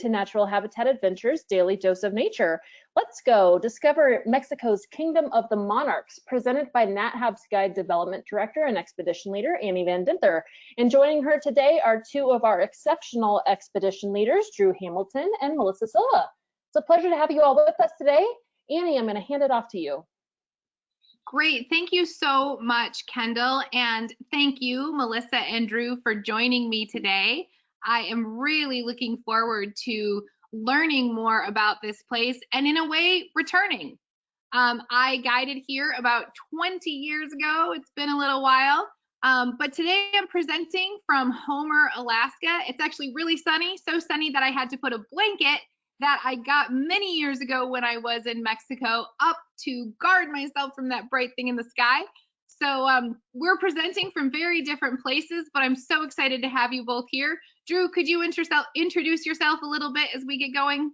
to Natural Habitat Adventures Daily Dose of Nature. Let's go discover Mexico's Kingdom of the Monarchs, presented by NatHab's Guide Development Director and Expedition Leader, Annie Van Dinther. And joining her today are two of our exceptional expedition leaders, Drew Hamilton and Melissa Silva. It's a pleasure to have you all with us today. Annie, I'm going to hand it off to you. Great. Thank you so much, Kendall. And thank you, Melissa and Drew, for joining me today. I am really looking forward to learning more about this place and, in a way, returning. I guided here about 20 years ago. It's been a little while. But today I'm presenting from Homer, Alaska. It's actually really sunny, so sunny that I had to put a blanket that I got many years ago when I was in Mexico up to guard myself from that bright thing in the sky. So we're presenting from very different places, but I'm so excited to have you both here. Drew, could you introduce yourself a little bit as we get going?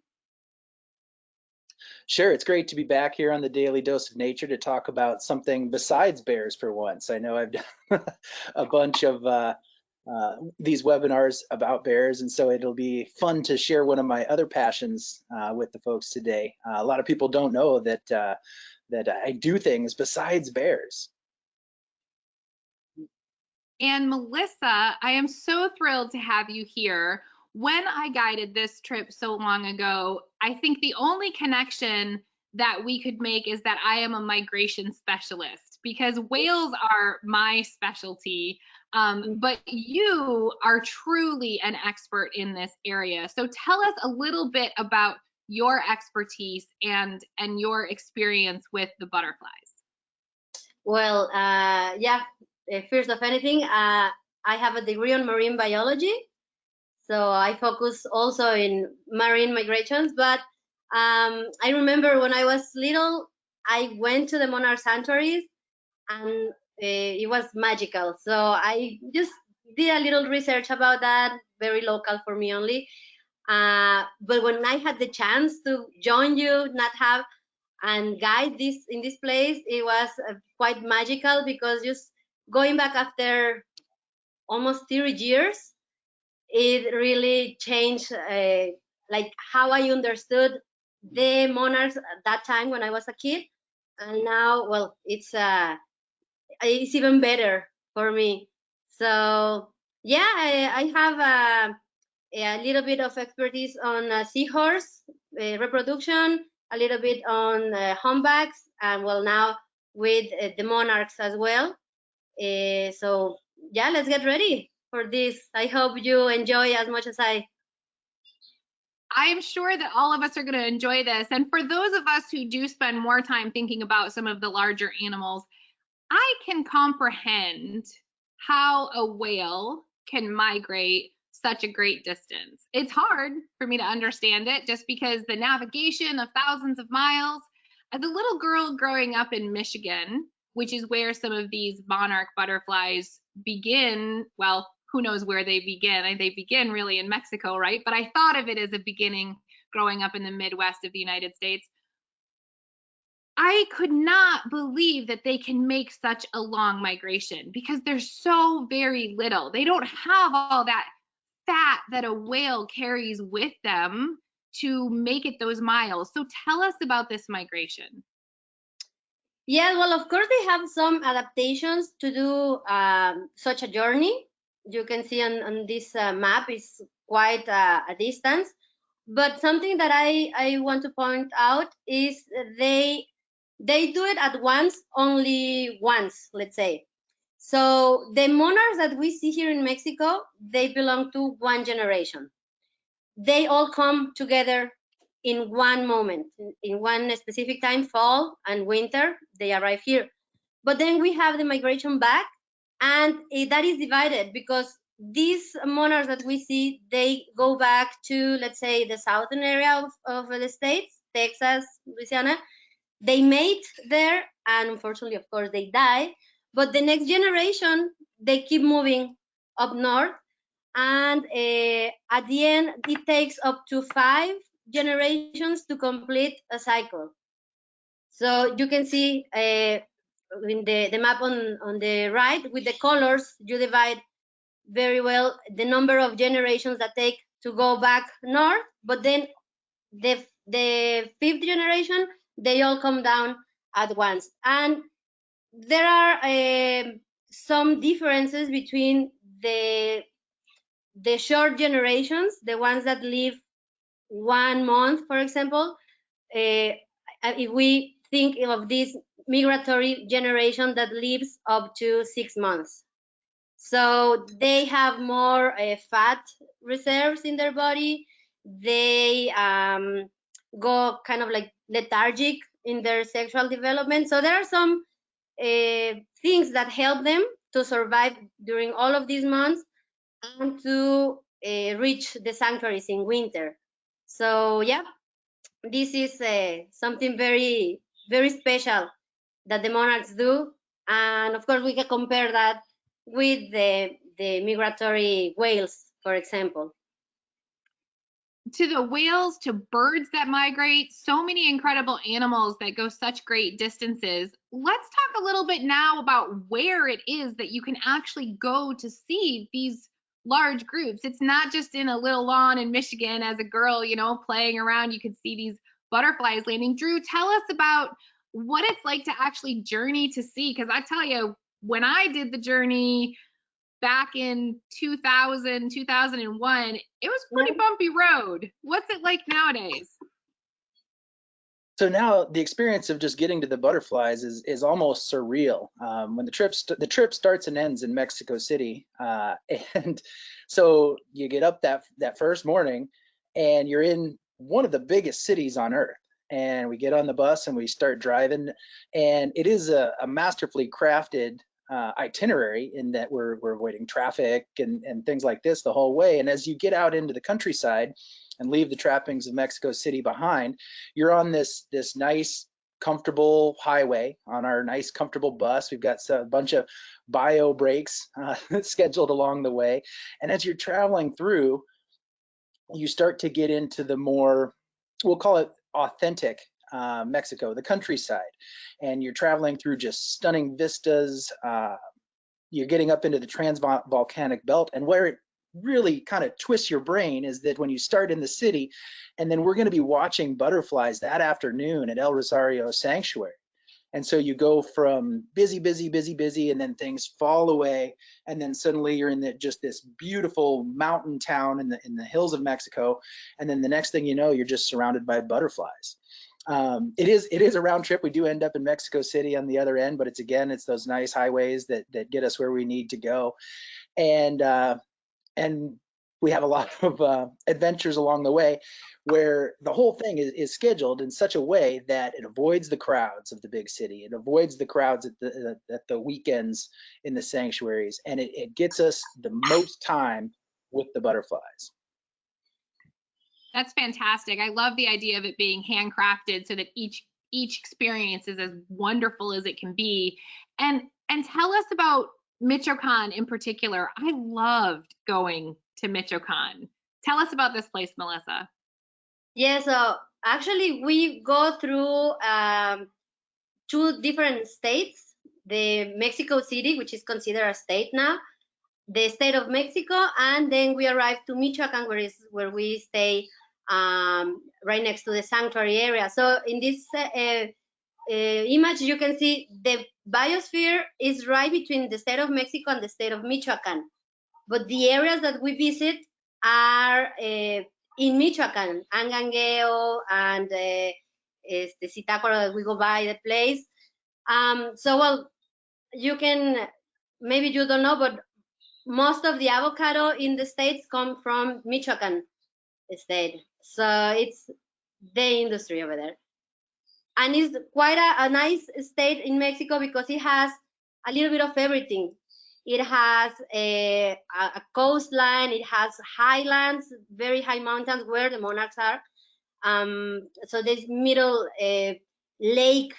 Sure, it's great to be back here on the Daily Dose of Nature to talk about something besides bears for once. I know I've done a bunch of these webinars about bears, and so it'll be fun to share one of my other passions with the folks today. A lot of people don't know that that I do things besides bears. And Melissa, I am so thrilled to have you here. When I guided this trip so long ago, I think the only connection that we could make is that I am a migration specialist, because whales are my specialty. But you are truly an expert in this area. So tell us a little bit about your expertise and your experience with the butterflies. Well, yeah, first of anything, I have a degree on marine biology. So I focus also in marine migrations. But I remember when I was little, I went to the Monarch Sanctuaries, and it was magical. So I just did a little research about that, very local for me only. But when I had the chance to join you, NatHab, and guide this in this place, it was quite magical, because just going back after almost 30 years, it really changed like how I understood the monarchs at that time when I was a kid. And now, well, it's even better for me. So yeah, I have a little bit of expertise on seahorse reproduction, a little bit on humpbacks, and well, now with the monarchs as well. So yeah, let's get ready for this. I hope you enjoy as much as I am sure that all of us are going to enjoy this. And for those of us who do spend more time thinking about some of the larger animals, I can comprehend how a whale can migrate such a great distance. It's hard for me to understand it, just because the navigation of thousands of miles. As a little girl growing up in Michigan, which is where some of these monarch butterflies begin, well, who knows where they begin? They begin really in Mexico, right? But I thought of it as a beginning growing up in the Midwest of the United States. I could not believe that they can make such a long migration, because there's so very little. They don't have all that fat that a whale carries with them to make it those miles. So tell us about this migration. Yeah, well, of course, they have some adaptations to do such a journey. You can see on this map is quite a distance. But something that I want to point out is they do it at once, only once, let's say. So the monarchs that we see here in Mexico, they belong to one generation. They all come together in one moment, in one specific time, fall and winter, they arrive here. But then we have the migration back, and that is divided, because these monarchs that we see, they go back to, let's say, the southern area of the states, Texas, Louisiana. They mate there, and unfortunately, of course, they die. But the next generation, they keep moving up north, and at the end, it takes up to 5 generations to complete a cycle. So you can see in the map on the right, with the colors, you divide very well the number of generations that take to go back north but then the fifth generation, they all come down at once. And there are some differences between the short generations, the ones that live 1 month, for example. If we think of this migratory generation that lives up to 6 months. So they have more fat reserves in their body. They go kind of like lethargic in their sexual development. So there are some things that help them to survive during all of these months and to reach the sanctuaries in winter. So yeah, this is something very, very special that the monarchs do. And of course, we can compare that with the migratory whales, for example. To the whales, to birds that migrate, so many incredible animals that go such great distances. Let's talk a little bit now about where it is that you can actually go to see these large groups. It's not just in a little lawn in Michigan as a girl, you know, playing around. You can see these butterflies landing. Drew, tell us about what it's like to actually journey to see, because I tell you, when I did the journey back in 2000, 2001, it was pretty bumpy road. What's it like nowadays? So now the experience of just getting to the butterflies is almost surreal. When the trip starts and ends in Mexico City, and so you get up that first morning, and you're in one of the biggest cities on earth. And we get on the bus and we start driving, and it is a masterfully crafted itinerary in that we're avoiding traffic and things like this the whole way. And as you get out into the countryside and leave the trappings of Mexico City behind, you're on this nice, comfortable highway on our nice, comfortable bus. We've got a bunch of bio breaks scheduled along the way. And as you're traveling through, you start to get into the more, we'll call it authentic Mexico, the countryside, and you're traveling through just stunning vistas. You're getting up into the transvolcanic belt, and where it really kind of twists your brain is that when you start in the city, and then we're going to be watching butterflies that afternoon at El Rosario Sanctuary. And so you go from busy, and then things fall away, and then suddenly you're in just this beautiful mountain town in the hills of Mexico, and then the next thing you know, you're just surrounded by butterflies. It is a round trip. We do end up in Mexico City on the other end, but it's those nice highways that get us where we need to go, and we have a lot of adventures along the way, where the whole thing is scheduled in such a way that it avoids the crowds of the big city. It avoids the crowds at the weekends in the sanctuaries, and it gets us the most time with the butterflies. That's fantastic. I love the idea of it being handcrafted so that each experience is as wonderful as it can be. And tell us about Michoacan in particular. I loved going to Michoacan. Tell us about this place, Melissa. Yeah, so actually we go through 2 different states, the Mexico City, which is considered a state now, the state of Mexico, and then we arrive to Michoacan, where we stay right next to the sanctuary area. So in this image, you can see the biosphere is right between the state of Mexico and the state of Michoacan. But the areas that we visit are in Michoacan, Angangueo and Zitácuaro, that we go by the place. So, well, you can, maybe you don't know, but most of the avocado in the States come from Michoacan state. So it's the industry over there. And it's quite a nice state in Mexico because it has a little bit of everything. It has a coastline, it has highlands, very high mountains where the monarchs are. So this middle lake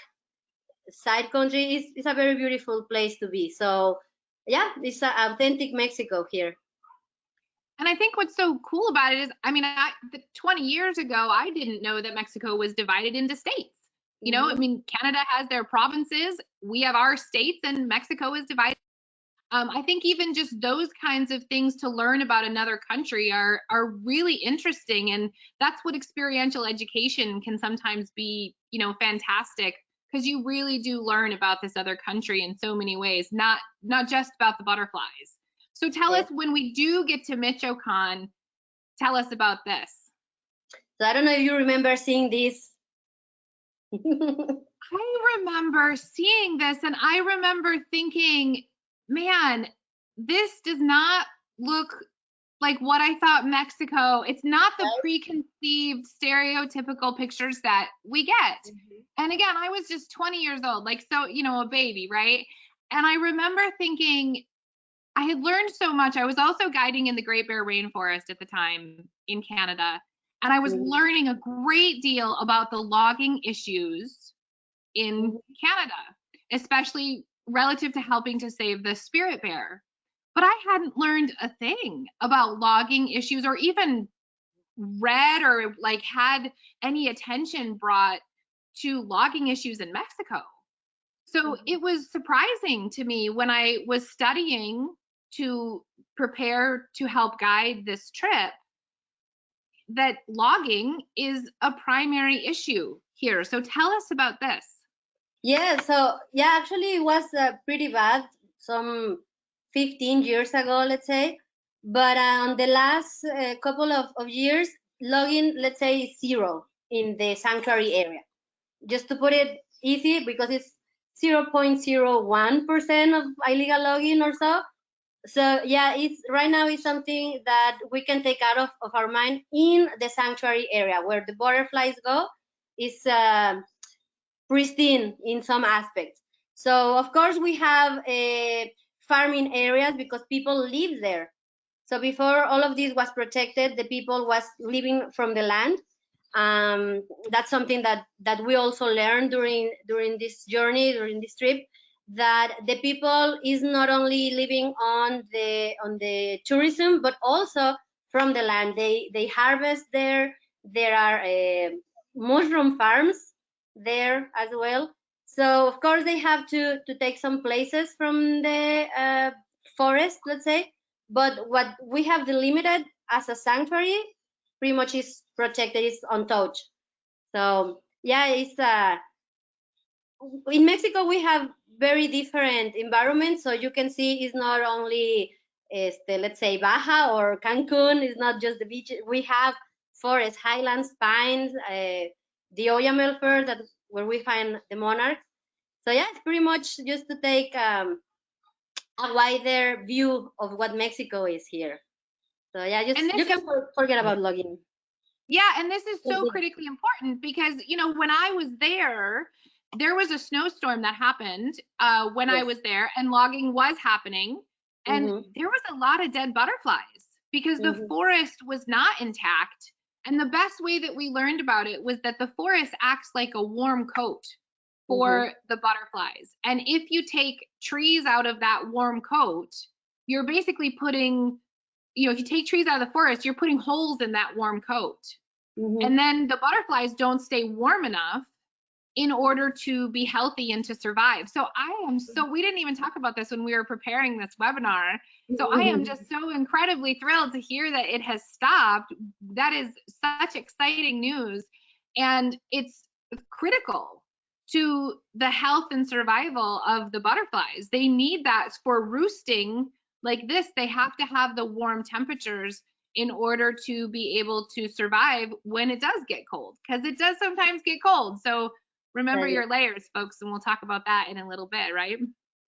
side country is a very beautiful place to be. So yeah, it's authentic Mexico here. And I think what's so cool about it is, I mean, 20 years ago, I didn't know that Mexico was divided into states. You know, I mean, Canada has their provinces, we have our states, and Mexico is divided. I think even just those kinds of things to learn about another country are really interesting, and that's what experiential education can sometimes be, you know, fantastic, because you really do learn about this other country in so many ways, not just about the butterflies. So tell us, when we do get to Michoacan, tell us about this. So I don't know if you remember seeing this. I remember seeing this, and I remember thinking, man, this does not look like what I thought Mexico. It's not the preconceived stereotypical pictures that we get. And again, I was just 20 years old, like, so, you know, a baby, right? And I remember thinking, I had learned so much. I was also guiding in the Great Bear Rainforest at the time in Canada, and I was learning a great deal about the logging issues in Canada, especially relative to helping to save the spirit bear. But I hadn't learned a thing about logging issues, or even read or like had any attention brought to logging issues in Mexico. So it was surprising to me when I was studying to prepare to help guide this trip that logging is a primary issue here. So tell us about this. Yeah, so yeah, actually it was pretty bad some 15 years ago, let's say. But on the last couple of years, logging, let's say, is zero in the sanctuary area. Just to put it easy, because it's 0.01% of illegal logging or so. So yeah, it's right now is something that we can take out of our mind in the sanctuary area where the butterflies go. Is pristine in some aspects. So of course we have farming areas because people live there. So before all of this was protected, the people was living from the land. That's something that we also learned during this journey, during this trip, that the people is not only living on the tourism, but also from the land. They harvest there. There are mushroom farms there as well. So of course they have to take some places from the forest, let's say. But what we have delimited as a sanctuary pretty much is protected, is untouched. So yeah, it's in Mexico we have very different environments. So you can see it's not only let's say Baja or Cancun, it's not just the beach. We have forests, highlands, pines, the Oyamel Firth, that where we find the monarchs. So yeah, it's pretty much just to take a wider view of what Mexico is here. So yeah, just you can forget about logging. Yeah, and this is so critically important because, you know, when I was there was a snowstorm that happened when I was there, and logging was happening, and there was a lot of dead butterflies because the forest was not intact. And the best way that we learned about it was that the forest acts like a warm coat for the butterflies. And if you take trees out of that warm coat, you're basically putting, you know, if you take trees out of the forest, you're putting holes in that warm coat. And then the butterflies don't stay warm enough in order to be healthy and to survive. So we didn't even talk about this when we were preparing this webinar. So I am just so incredibly thrilled to hear that it has stopped. That is such exciting news. And it's critical to the health and survival of the butterflies. They need that for roosting like this. They have to have the warm temperatures in order to be able to survive when it does get cold, because it does sometimes get cold. So remember your layers, folks, and we'll talk about that in a little bit, right?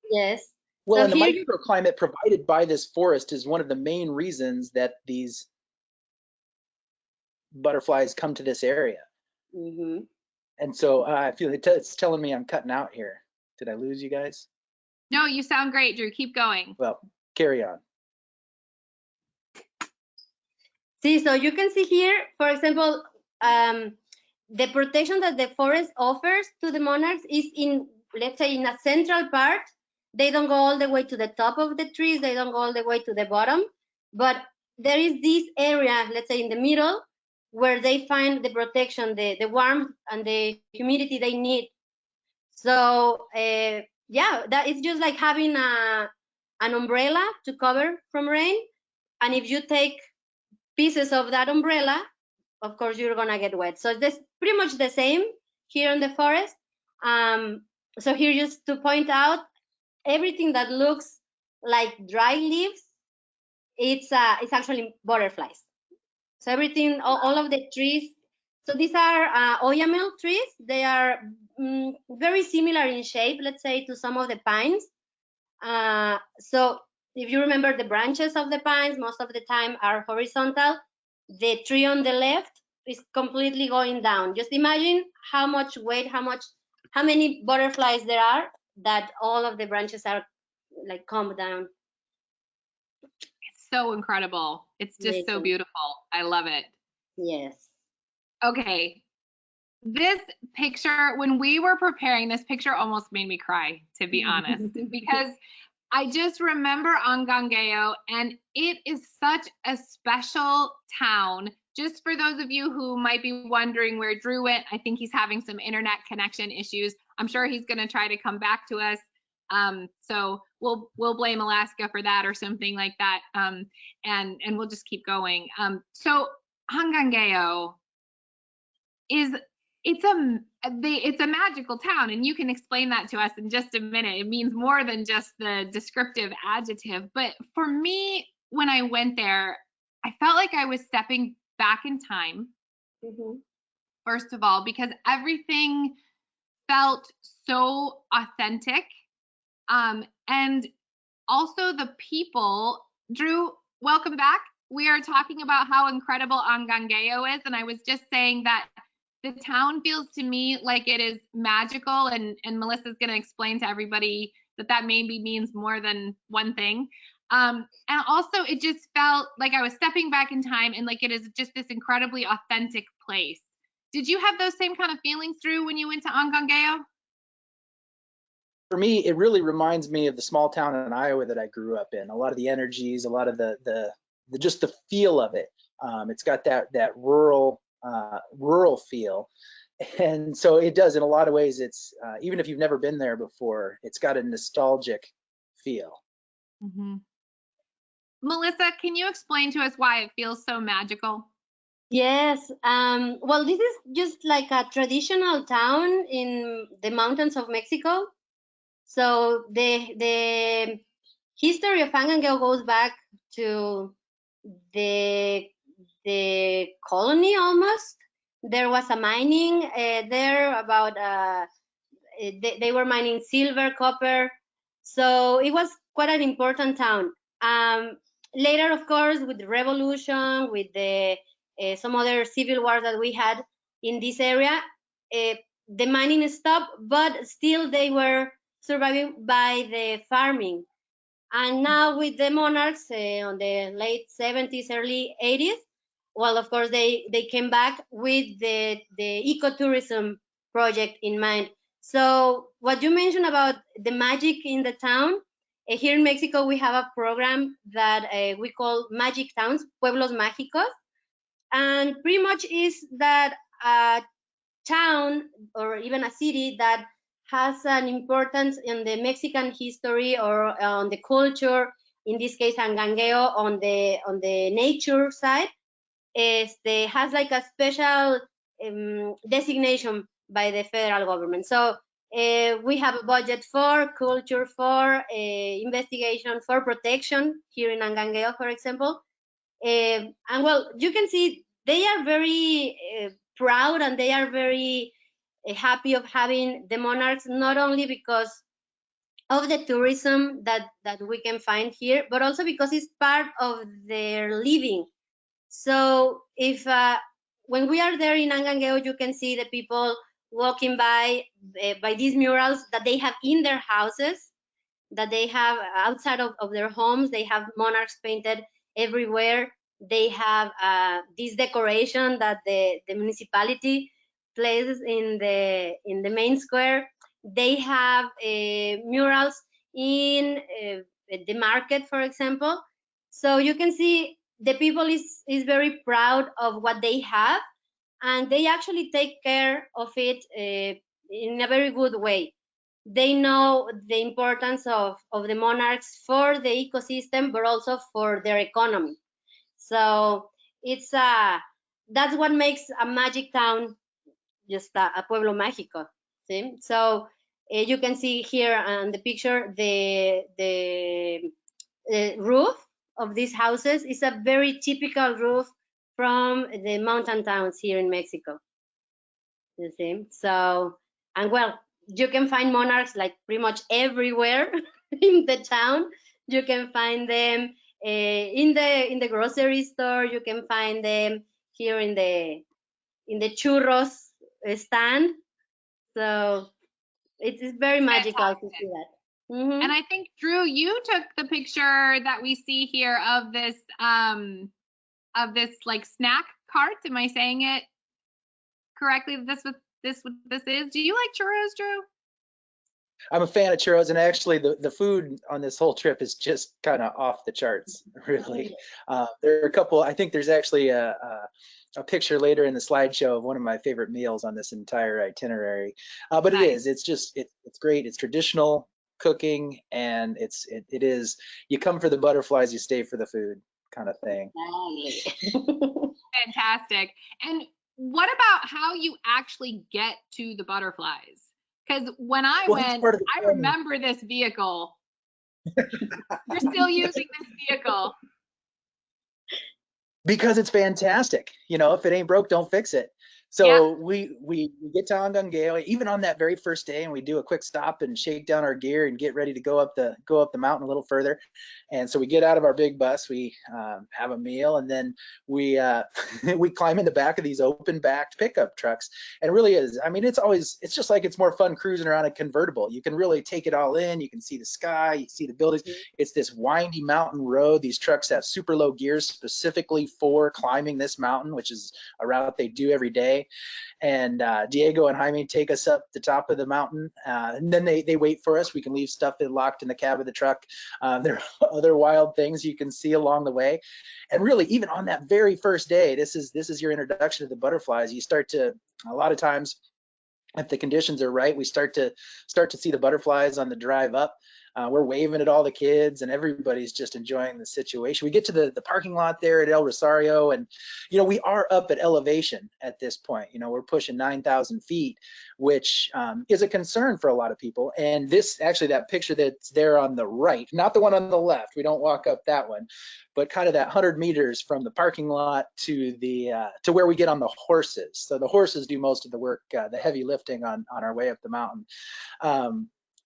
Yes. Well, and the microclimate provided by this forest is one of the main reasons that these butterflies come to this area. And so I feel it's telling me I'm cutting out here. Did I lose you guys? No, you sound great, Drew. Keep going. Well, carry on. See, so you can see here, for example, the protection that the forest offers to the monarchs is in, let's say, in a central part. They don't go all the way to the top of the trees. They don't go all the way to the bottom. But there is this area, let's say, in the middle, where they find the protection, the warmth and the humidity they need. So yeah, that is just like having an umbrella to cover from rain. And if you take pieces of that umbrella, of course, you're gonna get wet. So that's pretty much the same here in the forest. So here, just to point out, everything that looks like dry leaves, it's actually butterflies. So everything, all of the trees. So these are oyamel trees. They are very similar in shape, let's say, to some of the pines. So if you remember, the branches of the pines most of the time are horizontal. The tree on the left is completely going down. Just imagine how much weight, how many butterflies there are, that all of the branches are like come down. It's so incredible. It's just so beautiful. I love it. Yes. Okay. This picture, when we were preparing, this picture almost made me cry, to be honest, because I just remember Angangeo, and it is such a special town. Just for those of you who might be wondering where Drew went, I think he's having some internet connection issues. I'm sure he's going to try to come back to us. So we'll blame Alaska for that or something like that, and we'll just keep going. So Angangeo it's a magical town, and you can explain that to us in just a minute. It means more than just the descriptive adjective. But for me, when I went there, I felt like I was stepping back in time. First of all, because everything felt so authentic. And also the people. Drew, welcome back. We are talking about how incredible Angangeo is, and I was just saying that the town feels to me like it is magical, and Melissa's going to explain to everybody that maybe means more than one thing. And also, it just felt like I was stepping back in time, and like it is just this incredibly authentic place. Did you have those same kind of feelings, Drew, when you went to Angangeo? For me, it really reminds me of the small town in Iowa that I grew up in. A lot of the energies, a lot of the just the feel of it. It's got that rural feel, and so it does in a lot of ways. It's even if you've never been there before, it's got a nostalgic feel. Melissa, can you explain to us why it feels so magical? Yes. Well, this is just like a traditional town in the mountains of Mexico. So the history of Angangeo goes back to the colony almost. There was a mining there about they were mining silver, copper. So it was quite an important town. Later, of course, with the revolution, with the some other civil wars that we had in this area, the mining stopped, but still they were surviving by the farming. And now with the Monarchs on the late 70s, early 80s, well, of course, they came back with the ecotourism project in mind. So what you mentioned about the magic in the town, here in Mexico, we have a program that we call Magic Towns, Pueblos Mágicos. And pretty much is that a town or even a city that has an importance in the Mexican history or on the culture, in this case, Angangeo on the nature side, has like a special designation by the federal government. So we have a budget for culture, for investigation, for protection here in Angangeo, for example. And well, you can see they are very proud, and they are very happy of having the Monarchs, not only because of the tourism that we can find here, but also because it's part of their living. So if when we are there in Angangeo, you can see the people walking by these murals that they have in their houses, that they have outside of their homes. They have monarchs painted everywhere. They have this decoration that the municipality places in the main square. They have murals in the market, for example. So you can see the people is very proud of what they have, and they actually take care of it in a very good way. they know the importance of the monarchs for the ecosystem, but also for their economy. So it's that's what makes a magic town just a pueblo mágico. See? So you can see here on the picture the roof of these houses is a very typical roof from the mountain towns here in Mexico. You see? So, and well, you can find monarchs like pretty much everywhere in the town. You can find them in the grocery store. You can find them here in the churros stand. So it's very magical to see that. Mm-hmm. And I think, Drew, you took the picture that we see here of this like snack cart. Am I saying it correctly? This is. Do you like churros, Drew? I'm a fan of churros, and actually the food on this whole trip is just kind of off the charts, really. There are a couple, I think there's actually a picture later in the slideshow of one of my favorite meals on this entire itinerary. But Nice. it's great. It's traditional cooking, and it is, you come for the butterflies, you stay for the food kind of thing. Fantastic. And what about how you actually get to the butterflies? Because when I went, I remember this vehicle. You're still using this vehicle. Because it's fantastic. You know, if it ain't broke, don't fix it. So we get to Angangeo, even on that very first day, and we do a quick stop and shake down our gear and get ready to go up the mountain a little further. And so we get out of our big bus, we have a meal, and then we we climb in the back of these open-backed pickup trucks. And it really is, I mean, it's just like it's more fun cruising around a convertible. You can really take it all in. You can see the sky, you see the buildings. It's this windy mountain road. These trucks have super low gears specifically for climbing this mountain, which is a route they do every day. And Diego and Jaime take us up the top of the mountain, and then they wait for us. We can leave stuff locked in the cab of the truck. There are other wild things you can see along the way. And really, even on that very first day, this is your introduction to the butterflies. You start to, a lot of times, if the conditions are right, we start to see the butterflies on the drive up. We're waving at all the kids, and everybody's just enjoying the situation. We get to the parking lot there at El Rosario, and you know, we are up at elevation at this point. You know, we're pushing 9,000 feet, which is a concern for a lot of people. And this, actually, that picture that's there on the right, not the one on the left, we don't walk up that one, but kind of that 100 meters from the parking lot to the to where we get on the horses. So the horses do most of the work, the heavy lifting on our way up the mountain.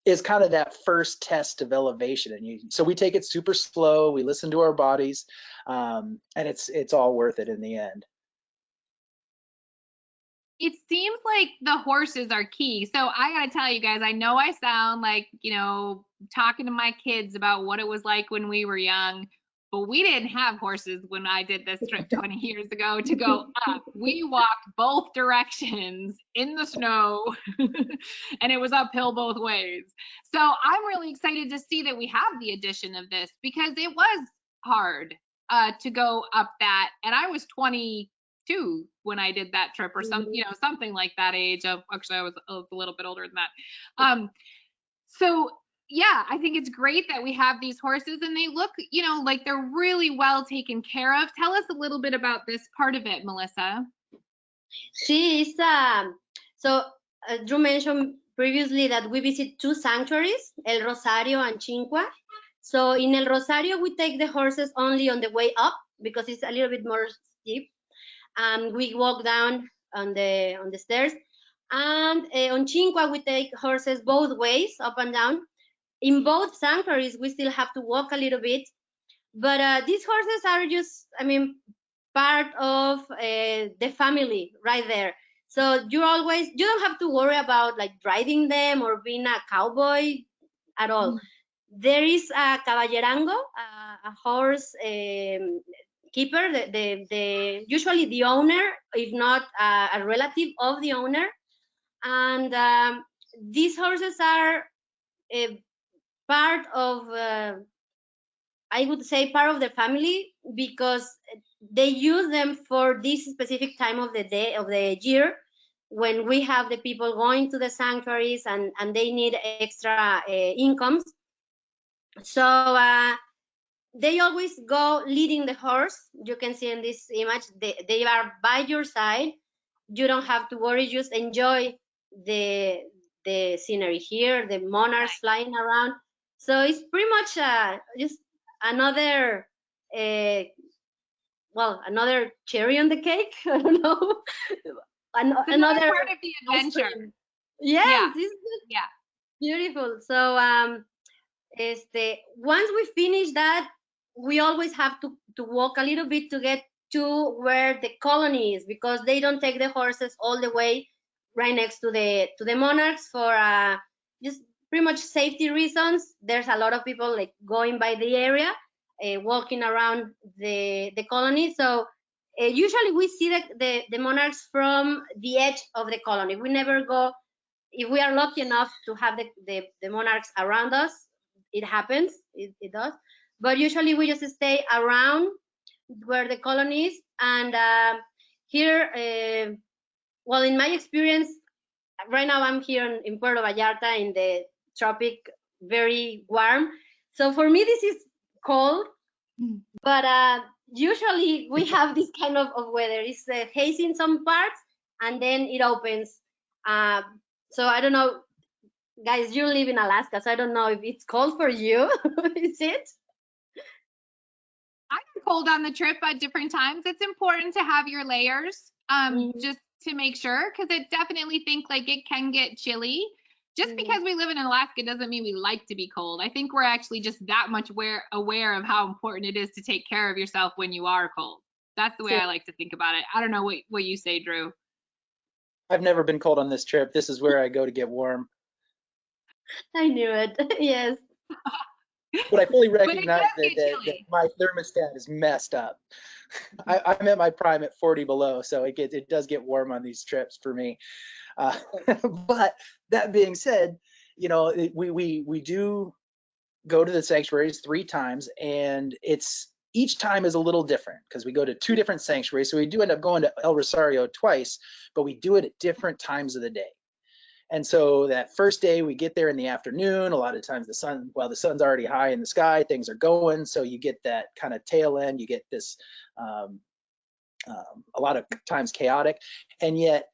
Is kind of that first test of elevation. And so we take it super slow, we listen to our bodies, and it's all worth it in the end. It seems like the horses are key. So I gotta tell you guys, I know I sound like, you know, talking to my kids about what it was like when we were young, but we didn't have horses when I did this trip 20 years ago to go up. We walked both directions in the snow and it was uphill both ways. So I'm really excited to see that we have the addition of this, because it was hard to go up that. And I was 22 when I did that trip, or some, you know, something like that age. Actually, I was a little bit older than that. So yeah, I think it's great that we have these horses, and they look, you know, like they're really well taken care of. Tell us a little bit about this part of it, Melissa. She is, so Drew mentioned previously that we visit 2 sanctuaries, El Rosario and Cinqua. So in El Rosario, we take the horses only on the way up because it's a little bit more steep, and we walk down on the stairs. And on Cinqua, we take horses both ways, up and down. In both sanctuaries, we still have to walk a little bit, but these horses are just, I mean, part of the family right there. So you don't have to worry about like riding them or being a cowboy at all. There is a caballerango, a horse keeper, usually the owner, if not a relative of the owner. And these horses are part of, I would say, part of the family, because they use them for this specific time of the day, of the year, when we have the people going to the sanctuaries and they need extra incomes. So they always go leading the horse. You can see in this image, they are by your side. You don't have to worry, just enjoy the scenery here, the monarchs flying around. So it's pretty much just another another cherry on the cake. I don't know. Another part of the adventure. Yes, Yeah. this is beautiful. So once we finish that, we always have to walk a little bit to get to where the colony is, because they don't take the horses all the way right next to the monarchs for just pretty much safety reasons. There's a lot of people like going by the area, walking around the colony. So usually we see the monarchs from the edge of the colony. We never go, if we are lucky enough to have the monarchs around us, it happens, it does. But usually we just stay around where the colony is. And here, well, in my experience, right now I'm here in Puerto Vallarta in the tropic, very warm. So for me, this is cold, but usually we have this kind of weather. It's hazy in some parts, and then it opens. So I don't know, guys, you live in Alaska, so I don't know if it's cold for you. Is it? I'm cold on the trip at different times. It's important to have your layers, just to make sure, because I definitely think like it can get chilly. Just because we live in Alaska doesn't mean we like to be cold. I think we're actually just that much aware of how important it is to take care of yourself when you are cold. That's the way I like to think about it. I don't know what you say, Drew. I've never been cold on this trip. This is where I go to get warm. I knew it. Yes. But I fully recognize that my thermostat is messed up. I'm at my prime at 40 below, so it does get warm on these trips for me. But that being said, you know, we do go to the sanctuaries 3 times, and each time is a little different because we go to 2 different sanctuaries. So we do end up going to El Rosario twice, but we do it at different times of the day. And so that first day we get there in the afternoon. A lot of times the sun's already high in the sky, things are going. So you get that kind of tail end, you get this a lot of times chaotic, and yet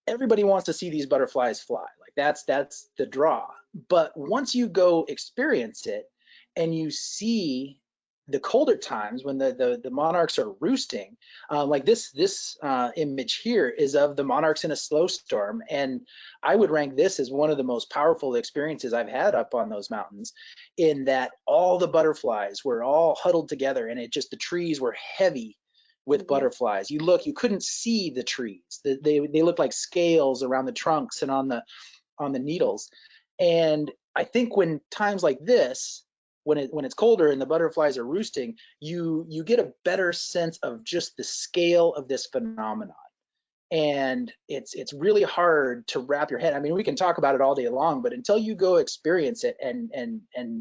everybody wants to see these butterflies fly. Like that's the draw. But once you go experience it and you see the colder times when the monarchs are roosting, like this image here is of the monarchs in a slow storm, and I would rank this as one of the most powerful experiences I've had up on those mountains, in that all the butterflies were all huddled together, and the trees were heavy with butterflies. You couldn't see the trees. They looked like scales around the trunks and on the needles. And I think when times like this, when it's colder and the butterflies are roosting, you get a better sense of just the scale of this phenomenon. And it's really hard to wrap your head. I mean, we can talk about it all day long, but until you go experience it and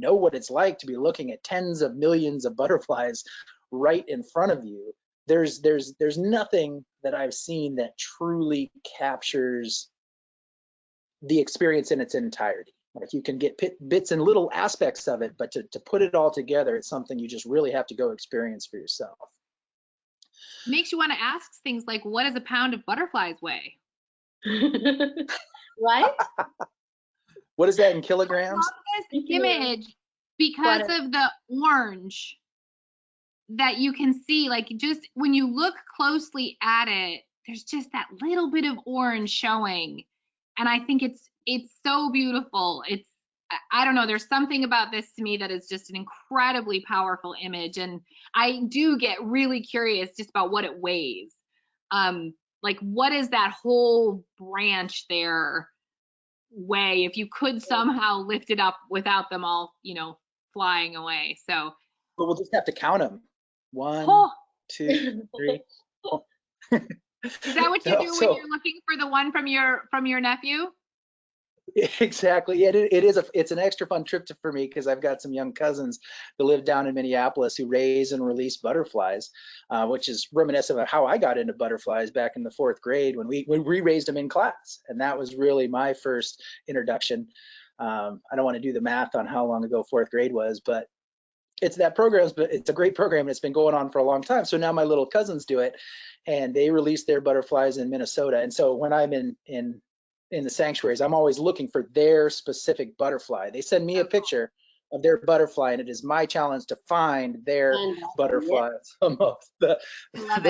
know what it's like to be looking at tens of millions of butterflies right in front of you, there's nothing that I've seen that truly captures the experience in its entirety. Like, you can get bits and little aspects of it, but to put it all together, it's something you just really have to go experience for yourself. Makes you want to ask things like, what does a pound of butterflies weigh? Right? What is that in kilograms? I love this image because of the orange that you can see. Like, just when you look closely at it, there's just that little bit of orange showing, and I think it's so beautiful. I don't know, there's something about this to me that is just an incredibly powerful image, and I do get really curious just about what it weighs. Like, what is that whole branch there weigh if you could somehow lift it up without them all, flying away? So, but we'll just have to count them. 1, 2, 3. Is that what you do when you're looking for the one from your nephew? Exactly. It's an extra fun trip for me because I've got some young cousins that live down in Minneapolis who raise and release butterflies, which is reminiscent of how I got into butterflies back in the 4th grade when we raised them in class, and that was really my first introduction. I don't want to do the math on how long ago 4th grade was, but it's that program. But it's a great program, and it's been going on for a long time. So now my little cousins do it, and they release their butterflies in Minnesota. And so when I'm in the sanctuaries, I'm always looking for their specific butterfly. They send me a picture of their butterfly, and it is my challenge to find their butterflies amongst the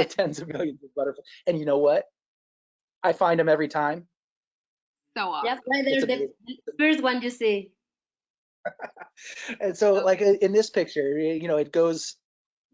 tens of millions of butterflies. And you know what? I find them every time. So awesome. Yep, right there, the first one you see. And so, like in this picture, it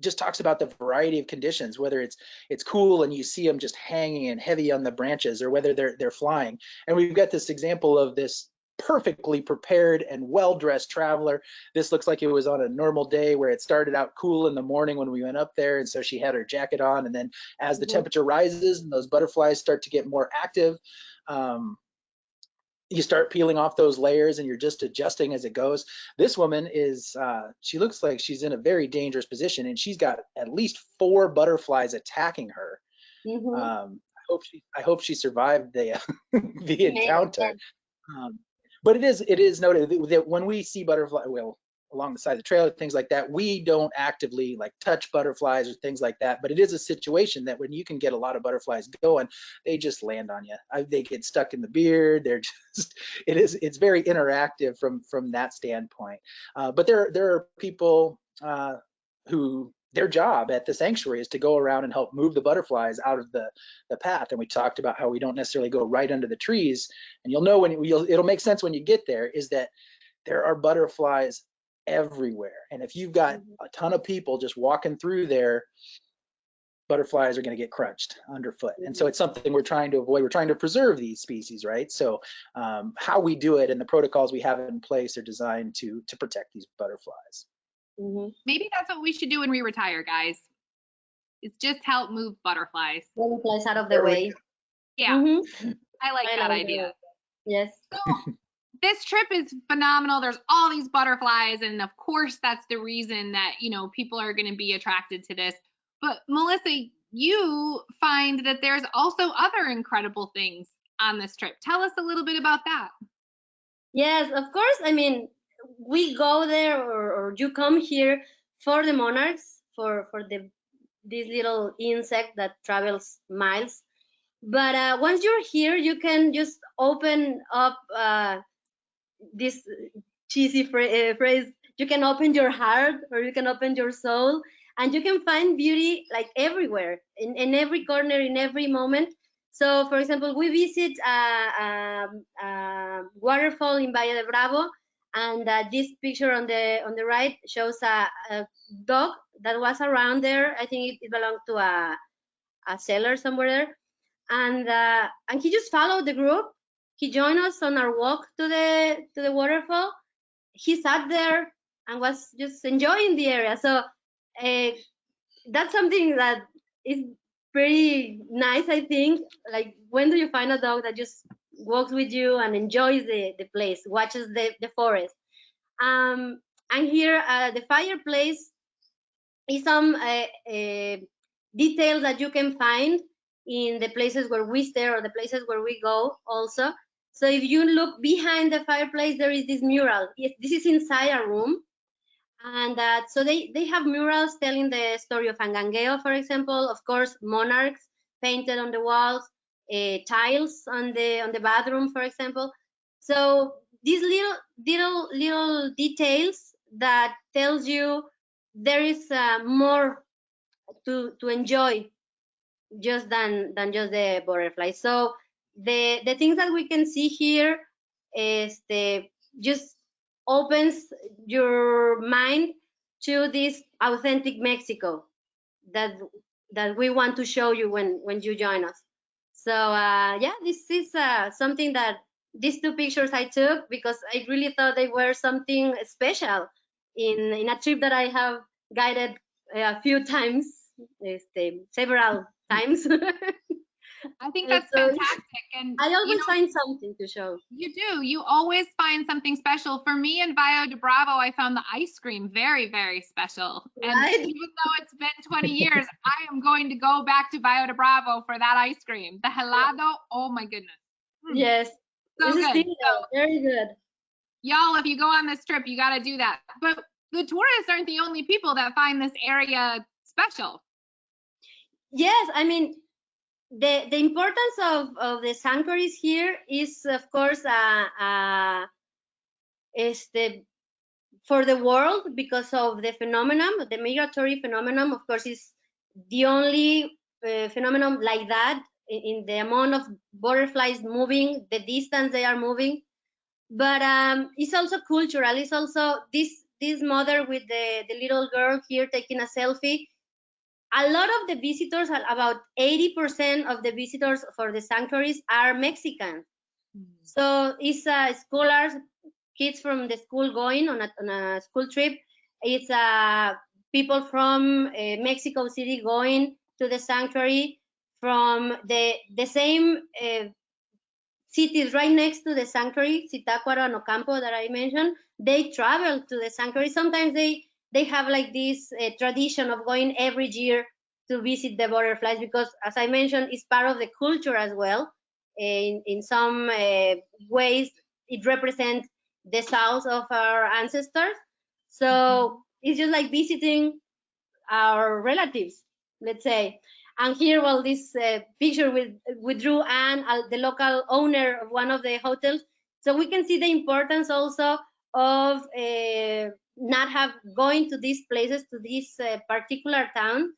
just talks about the variety of conditions, whether it's cool and you see them just hanging and heavy on the branches, or whether they're flying. And we've got this example of this perfectly prepared and well-dressed traveler. This looks like it was on a normal day where it started out cool in the morning when we went up there, and so she had her jacket on, and then as the temperature rises and those butterflies start to get more active, you start peeling off those layers and you're just adjusting as it goes. This woman she looks like she's in a very dangerous position, and she's got at least 4 butterflies attacking her. I hope she survived the the encounter. But it is noted that when we see butterfly, along the side of the trail, things like that, we don't actively like touch butterflies or things like that. But it is a situation that when you can get a lot of butterflies going, they just land on you. They get stuck in the beard. They're just, it's very interactive from that standpoint. But there are people who their job at the sanctuary is to go around and help move the butterflies out of the path. And we talked about how we don't necessarily go right under the trees. And you'll know it'll make sense when you get there, is that there are butterflies everywhere. And if you've got a ton of people just walking through there, butterflies are going to get crunched underfoot. And so it's something we're trying to avoid. We're trying to preserve these species, right? So how we do it and the protocols we have in place are designed to protect these butterflies. Maybe that's what we should do when we retire, guys. It's just help move butterflies. Butterflies out of the way. Yeah, I like that idea. Yes. So, this trip is phenomenal. There's all these butterflies, and of course that's the reason that people are going to be attracted to this. But Melissa, you find that there's also other incredible things on this trip. Tell us a little bit about that. Yes, of course. I mean, we go there, or you come here for the monarchs, for this little insect that travels miles. But once you're here, you can just open up this cheesy phrase. You can open your heart, or you can open your soul, and you can find beauty like everywhere, in every corner, in every moment. So, for example, we visit a waterfall in Valle de Bravo, and this picture on the right shows a dog that was around there. I think it belonged to a seller somewhere there, and he just followed the group. He joined us on our walk to the waterfall. He sat there and was just enjoying the area. So that's something that is pretty nice, I think. Like, when do you find a dog that just walks with you and enjoys the place, watches the forest? And here, the fireplace is some details that you can find in the places where we stay or the places where we go also. So if you look behind the fireplace, there is this mural. This is inside a room. And so they have murals telling the story of Angangueo, for example, of course, monarchs painted on the walls, tiles on the bathroom, for example. So these little details that tells you there is more to enjoy just than just the butterfly. So the things that we can see here is just opens your mind to this authentic Mexico that we want to show you when you join us. So yeah, this is something that these 2 pictures I took because I really thought they were something special in a trip that I have guided a few times, several times. I think that's fantastic. And I you always know, find something to show. you do. You always find something special. For me in Bio de Bravo, I found the ice cream very, very special. And Right? even though it's been 20 years, I am going to go back to Bio de Bravo for that ice cream. The helado, oh my goodness. Yes. So It's good. still very good. Y'all, if you go on this trip, you got to do that. But the tourists aren't the only people that find this area special. Yes, I mean, the importance of the sanctuaries here is, of course, for the world, because of the phenomenon, the migratory phenomenon. Of course, is the only phenomenon like that in the amount of butterflies moving, the distance they are moving. But it's also cultural. It's also this mother with the little girl here taking a selfie. A lot of the visitors, about 80% of the visitors for the sanctuaries are Mexican. So it's scholars, kids from the school going on a school trip. It's people from Mexico City going to the sanctuary, from the same cities right next to the sanctuary, Zitácuaro and Ocampo that I mentioned. They travel to the sanctuary. Sometimes they have like this tradition of going every year to visit the butterflies, because, as I mentioned, it's part of the culture as well. In some ways, it represents the south of our ancestors. So it's just like visiting our relatives, let's say. And here, well, this picture with Drew and the local owner of one of the hotels. So we can see the importance also of not have going to these places, to this particular town.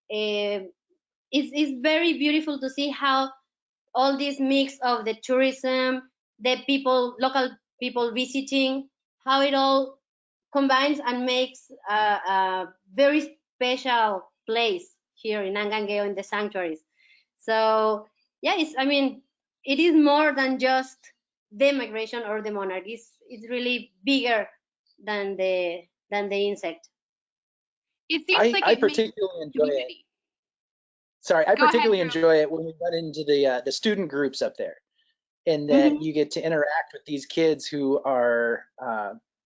It's very beautiful to see how all this mix of the tourism, the people, local people visiting, how it all combines and makes a very special place here in Angangueo in the sanctuaries. So yeah, I mean, it is more than just the migration or the monarch. It's really bigger than the insect. It seems like I it makes particularly enjoy it. community. Sorry, I Go ahead, particularly Drew. enjoy it when we run into the student groups up there, and that you get to interact with these kids who are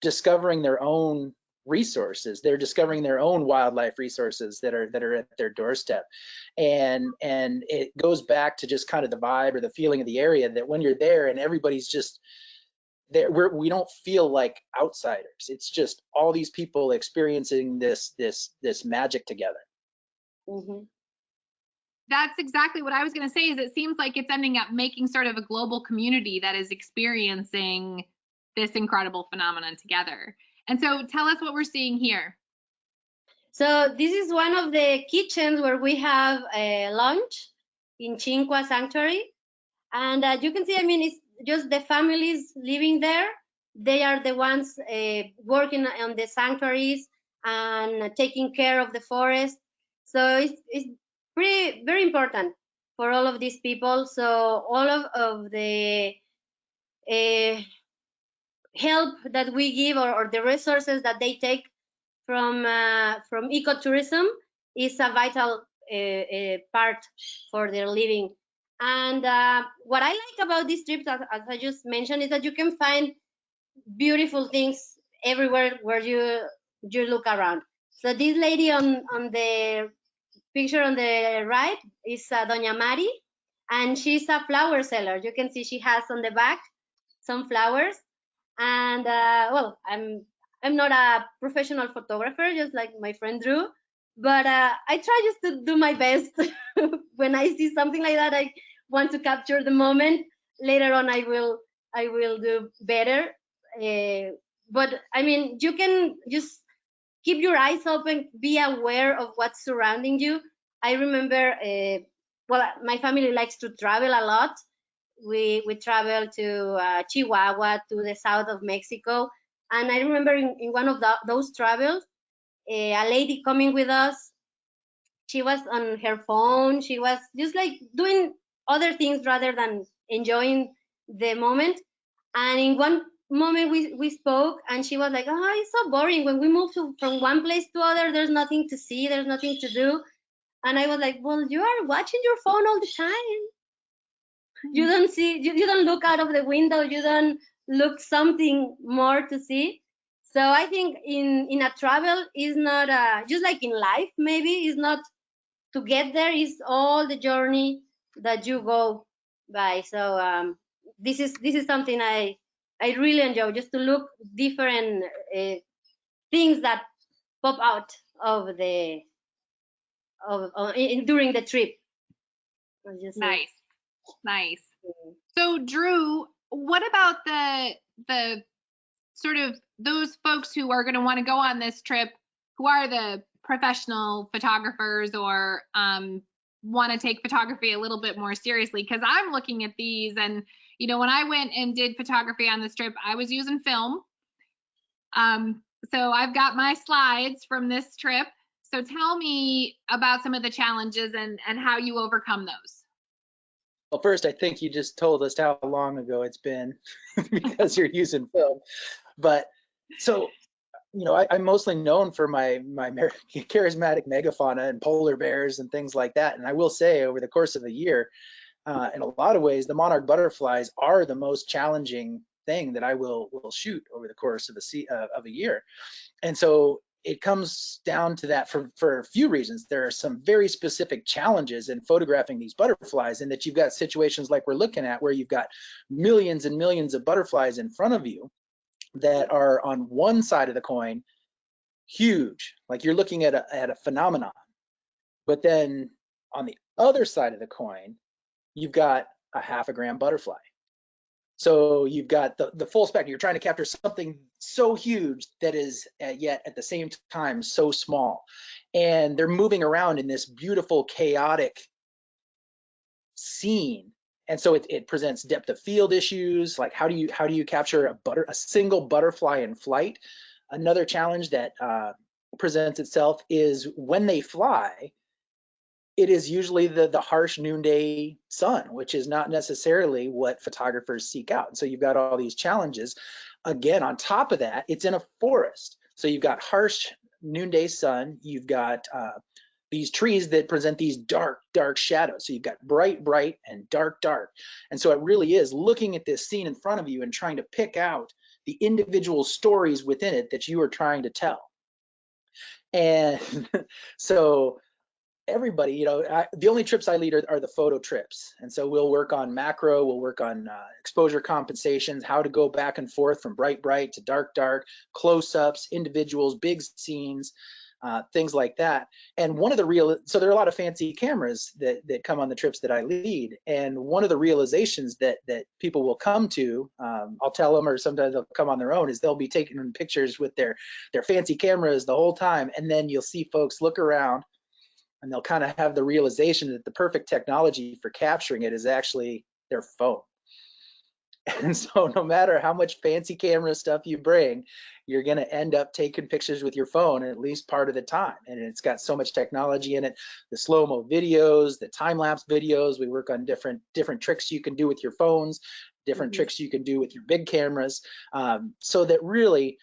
discovering their own resources. They're discovering their own wildlife resources that are at their doorstep, and it goes back to just kind of the vibe or the feeling of the area, that when you're there and everybody's just there, we don't feel like outsiders. It's just all these people experiencing this magic together. Mm-hmm. That's exactly what I was going to say. Is it seems like it's ending up making sort of a global community that is experiencing this incredible phenomenon together. And so tell us what we're seeing here. So this is one of the kitchens where we have a lunch in Cinqua Sanctuary. And you can see, I mean, it's just the families living there. They are the ones working on the sanctuaries and taking care of the forest. So it's very important for all of these people. So all of the help that we give, or the resources that they take from ecotourism, is a vital part for their living. And what I like about these trips, as I just mentioned, is that you can find beautiful things everywhere where you look around. So this lady on the picture on the right is Doña Mari, and she's a flower seller. You can see she has on the back some flowers. And well, I'm not a professional photographer, just like my friend Drew, but I try just to do my best. When I see something like that, I want to capture the moment. Later on, I will do better. But I mean, you can just keep your eyes open, be aware of what's surrounding you. I remember, well, my family likes to travel a lot. We traveled to Chihuahua, to the south of Mexico, and I remember in one of those travels, a lady coming with us. She was on her phone. She was just like doing other things rather than enjoying the moment. And in one moment we spoke, and she was like, "Oh, it's so boring. When we move from one place to other, there's nothing to see. There's nothing to do." And I was like, "Well, you are watching your phone all the time." You don't see, you don't look out of the window, you don't look something more to see. So I think in a travel is not just like in life, maybe is not to get there, is all the journey that you go by. So this is something I really enjoy, just to look different things that pop out of the during the trip. Nice, nice. So Drew, what about the sort of those folks who are going to want to go on this trip, who are the professional photographers or want to take photography a little bit more seriously? Because I'm looking at these, and you know, when I went and did photography on this trip, I was using film. So I've got my slides from this trip. So tell me about some of the challenges and how you overcome those. Well, first, I think you just told us how long ago it's been because you're using film. But so, you know, I'm mostly known for my charismatic megafauna and polar bears and things like that. And I will say, over the course of a year, in a lot of ways, the monarch butterflies are the most challenging thing that I will shoot over the course of a year. And so it comes down to that for a few reasons. There are some very specific challenges in photographing these butterflies, in that you've got situations like we're looking at where you've got millions and millions of butterflies in front of you that are on one side of the coin huge, like you're looking at a phenomenon. But then on the other side of the coin, you've got a half a gram butterfly. So you've got the full spectrum. You're trying to capture something so huge that is yet at the same time so small. And they're moving around in this beautiful, chaotic scene. And so it presents depth of field issues, like how do you capture a single butterfly in flight? Another challenge that presents itself is when they fly, it is usually the harsh noonday sun, which is not necessarily what photographers seek out. And so you've got all these challenges. Again, on top of that, it's in a forest. So you've got harsh noonday sun, you've got these trees that present these dark, dark shadows. So you've got bright, bright, and dark, dark. And so it really is looking at this scene in front of you and trying to pick out the individual stories within it that you are trying to tell. And so everybody, you know, the only trips I lead are the photo trips. And so we'll work on macro, we'll work on exposure compensations, how to go back and forth from bright, bright to dark, dark, close-ups, individuals, big scenes, things like that. And one of the so there are a lot of fancy cameras that come on the trips that I lead. And one of the realizations that people will come to, I'll tell them, or sometimes they'll come on their own, is they'll be taking pictures with their fancy cameras the whole time. And then you'll see folks look around, and they'll kind of have the realization that the perfect technology for capturing it is actually their phone. And so no matter how much fancy camera stuff you bring, you're going to end up taking pictures with your phone at least part of the time. And it's got so much technology in it, the slow-mo videos, the time-lapse videos. We work on different tricks you can do with your phones, different tricks you can do with your big cameras. So that really,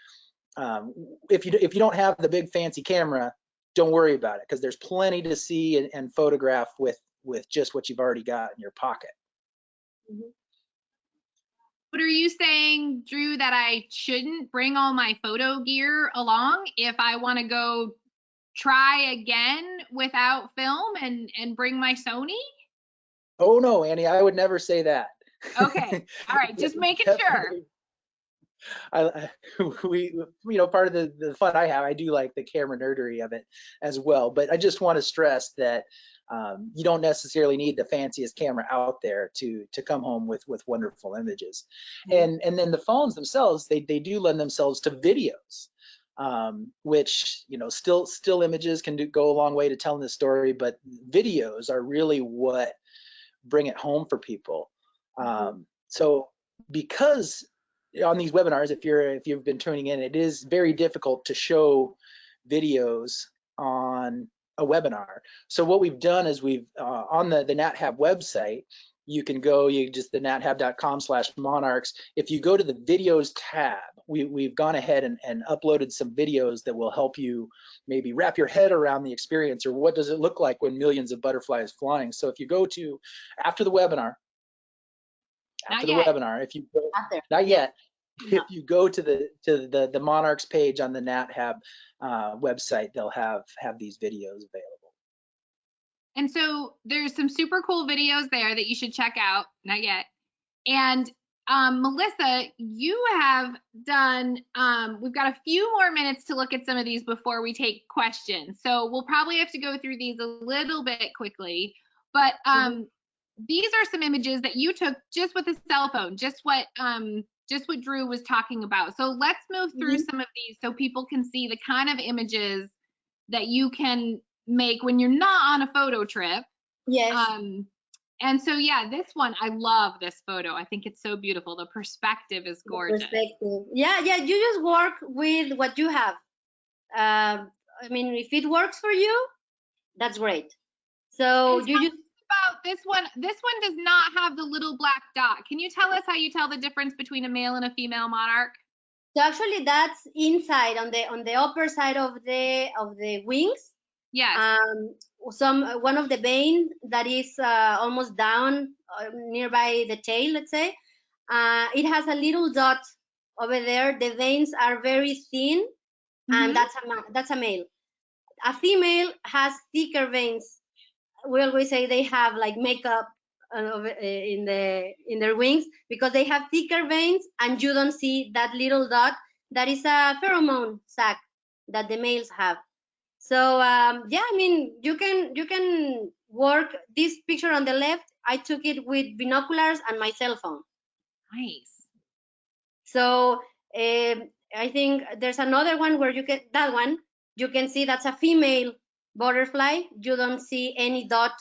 if you don't have the big fancy camera, don't worry about it, because there's plenty to see and photograph with just what you've already got in your pocket. But are you saying, Drew, that I shouldn't bring all my photo gear along if I want to go try again without film and bring my Sony? Oh no, Annie, I would never say that. Okay, all right, just making sure. Part of the fun I have, I do like the camera nerdery of it as well. But I just want to stress that you don't necessarily need the fanciest camera out there to come home with wonderful images. And then the phones themselves, they do lend themselves to videos, which, you know, still images can go a long way to telling the story, but videos are really what bring it home for people. So because on these webinars, if you've been tuning in, it is very difficult to show videos on a webinar. So what we've done is we've on the NatHab website, you can go, the nathab.com/monarchs. If you go to the videos tab, we've gone ahead and uploaded some videos that will help you maybe wrap your head around the experience, or what does it look like when millions of butterflies flying. So if you go to, after the webinar, after Not the yet. webinar. If you go, After. not yet. No. If you go to the Monarchs page on the NatHab website, they'll have these videos available. And so there's some super cool videos there that you should check out. Not yet. And Melissa, you have done, we've got a few more minutes to look at some of these before we take questions. So we'll probably have to go through these a little bit quickly, but these are some images that you took just with a cell phone, just what Drew was talking about. So let's move through some of these so people can see the kind of images that you can make when you're not on a photo trip. Yes. And so, yeah, this one, I love this photo. I think it's so beautiful. The perspective is gorgeous. Perspective. Yeah, you just work with what you have. I mean, if it works for you, that's great. So And you just about this one. This one does not have the little black dot. Can you tell us how you tell the difference between a male and a female monarch? so actually that's inside on the upper side of the wings. Yes. One of the veins that is almost down nearby the tail, let's say, it has a little dot over there. The veins are very thin, and that's a male. A female has thicker veins. We always say they have like makeup in their wings because they have thicker veins, and you don't see that little dot. That is a pheromone sac that the males have. So yeah, I mean, you can work this picture on the left. I took it with binoculars and my cell phone. Nice. So I think there's another one where you can see that's a female butterfly. You don't see any dot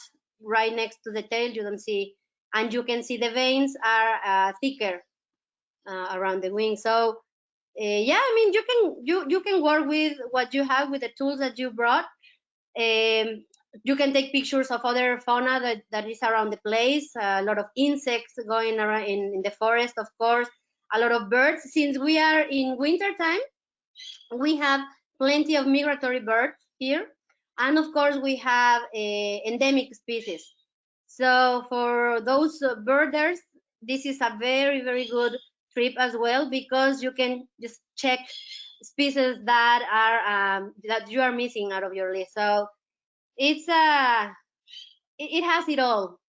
right next to the tail. You don't see, and you can see the veins are thicker around the wing. So yeah, I mean, you can work with what you have with the tools that you brought. You can take pictures of other fauna that is around the place. A lot of insects going around in the forest, of course. A lot of birds. Since we are in winter time, we have plenty of migratory birds here, and of course we have endemic species. So for those birders, this is a very, very good trip as well, because you can just check species that are that you are missing out of your list. So it's it has it all.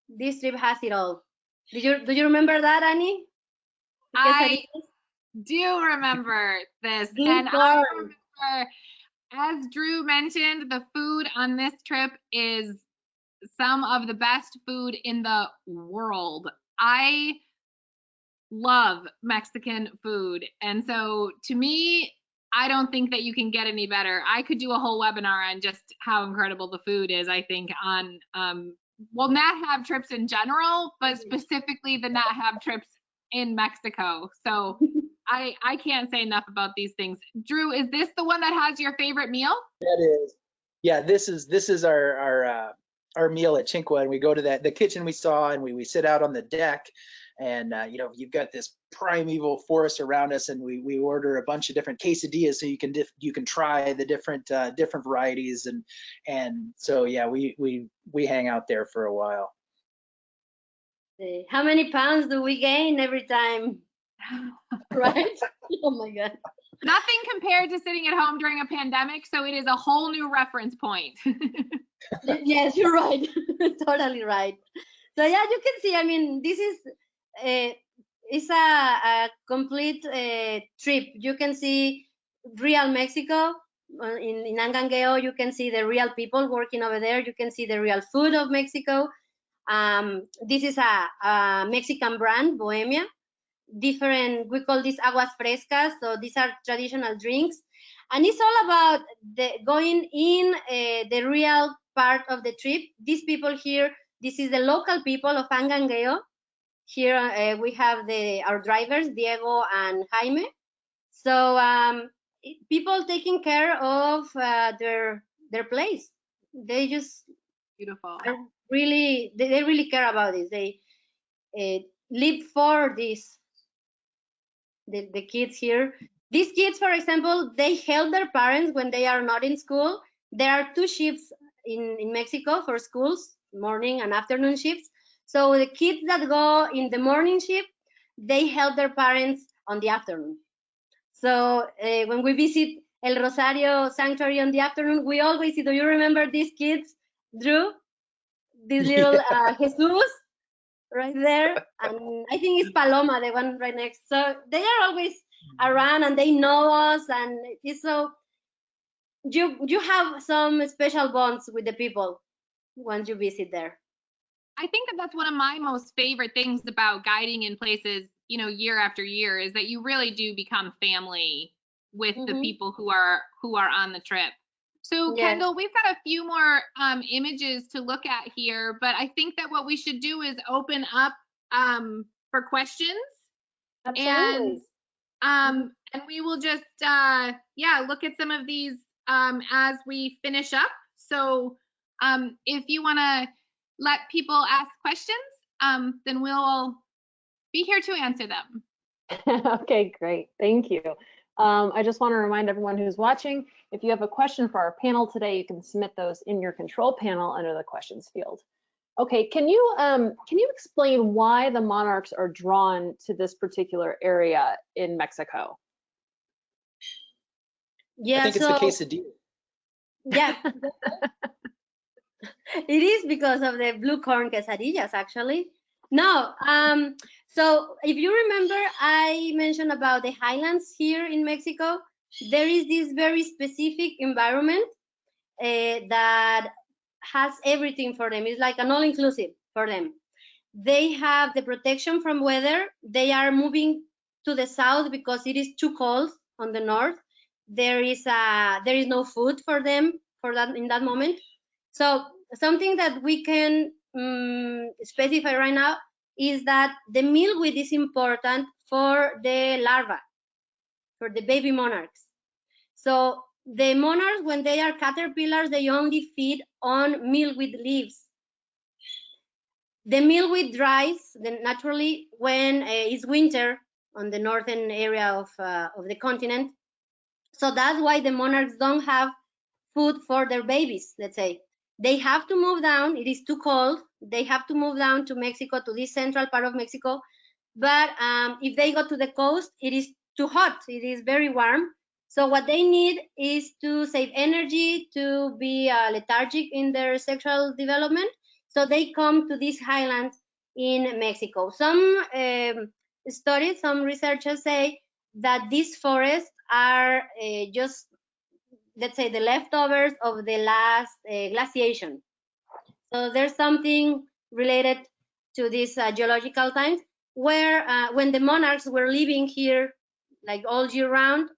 This trip has it all. Do you remember that, Annie? I do remember this, Good and girl. I remember, as Drew mentioned, the food on this trip is some of the best food in the world. I love Mexican food, and so to me, I don't think that you can get any better. I could do a whole webinar on just how incredible the food is, I think, on well, NatHab trips in general, but specifically the NatHab trips in Mexico. So I can't say enough about these things. Drew, is this the one that has your favorite meal? That is, yeah. This is our meal at Cinqua, and we go to the kitchen we saw, and we sit out on the deck, and you know, you've got this primeval forest around us, and we order a bunch of different quesadillas so you can try the different varieties, and so yeah, we hang out there for a while. How many pounds do we gain every time? Right? Oh my God. Nothing compared to sitting at home during a pandemic, so it is a whole new reference point. Yes, you're right. Totally right. So yeah, you can see, I mean, this is it's a complete trip. You can see real Mexico. In Angangueo, you can see the real people working over there. You can see the real food of Mexico. This is a Mexican brand, Bohemia. Different, we call these aguas frescas. So these are traditional drinks. And it's all about going in the real part of the trip. These people here, this is the local people of Angangueo. Here we have our drivers, Diego and Jaime. So people taking care of their place. They just Beautiful. are really, they really care about this. They live for this. The kids here. These kids, for example, they help their parents when they are not in school. There are 2 shifts in Mexico for schools, morning and afternoon shifts. So the kids that go in the morning shift, they help their parents on the afternoon. So when we visit El Rosario Sanctuary on the afternoon, we always see, do you remember these kids, Drew? This little Jesus right there. And I think it's Paloma, the one right next. So they are always around and they know us. And it's so, you have some special bonds with the people once you visit there. I think that that's one of my most favorite things about guiding in places, you know, year after year, is that you really do become family with the people who are on the trip. So Yeah. Kendall, we've got a few more images to look at here, but I think that what we should do is open up for questions. Absolutely. And we will just look at some of these as we finish up. So if you want to let people ask questions, then we'll be here to answer them. Okay, great. Thank you. I just want to remind everyone who's watching, if you have a question for our panel today, you can submit those in your control panel under the questions field. Okay, can you explain why the monarchs are drawn to this particular area in Mexico? Yeah, I think it's the quesadilla. Yeah. It is because of the blue corn quesadillas, actually. No, so if you remember, I mentioned about the highlands here in Mexico. There is this very specific environment that has everything for them. It's like an all-inclusive for them. They have the protection from weather. They are moving to the south because it is too cold on the north. There is no food for them in that moment. So something that we can specify right now is that the milkweed is important for the larva, for the baby monarchs. So the monarchs, when they are caterpillars, they only feed on milkweed leaves. The milkweed dries naturally when it's winter on the northern area of the continent. So that's why the monarchs don't have food for their babies, let's say. They have to move down. It is too cold. They have to move down to Mexico, to this central part of Mexico. But if they go to the coast, it is too hot. It is very warm. So what they need is to save energy, to be lethargic in their sexual development. So they come to these highlands in Mexico. Some studies, some researchers say that these forests are just, let's say, the leftovers of the last glaciation. So there's something related to these geological times where when the monarchs were living here like all year round,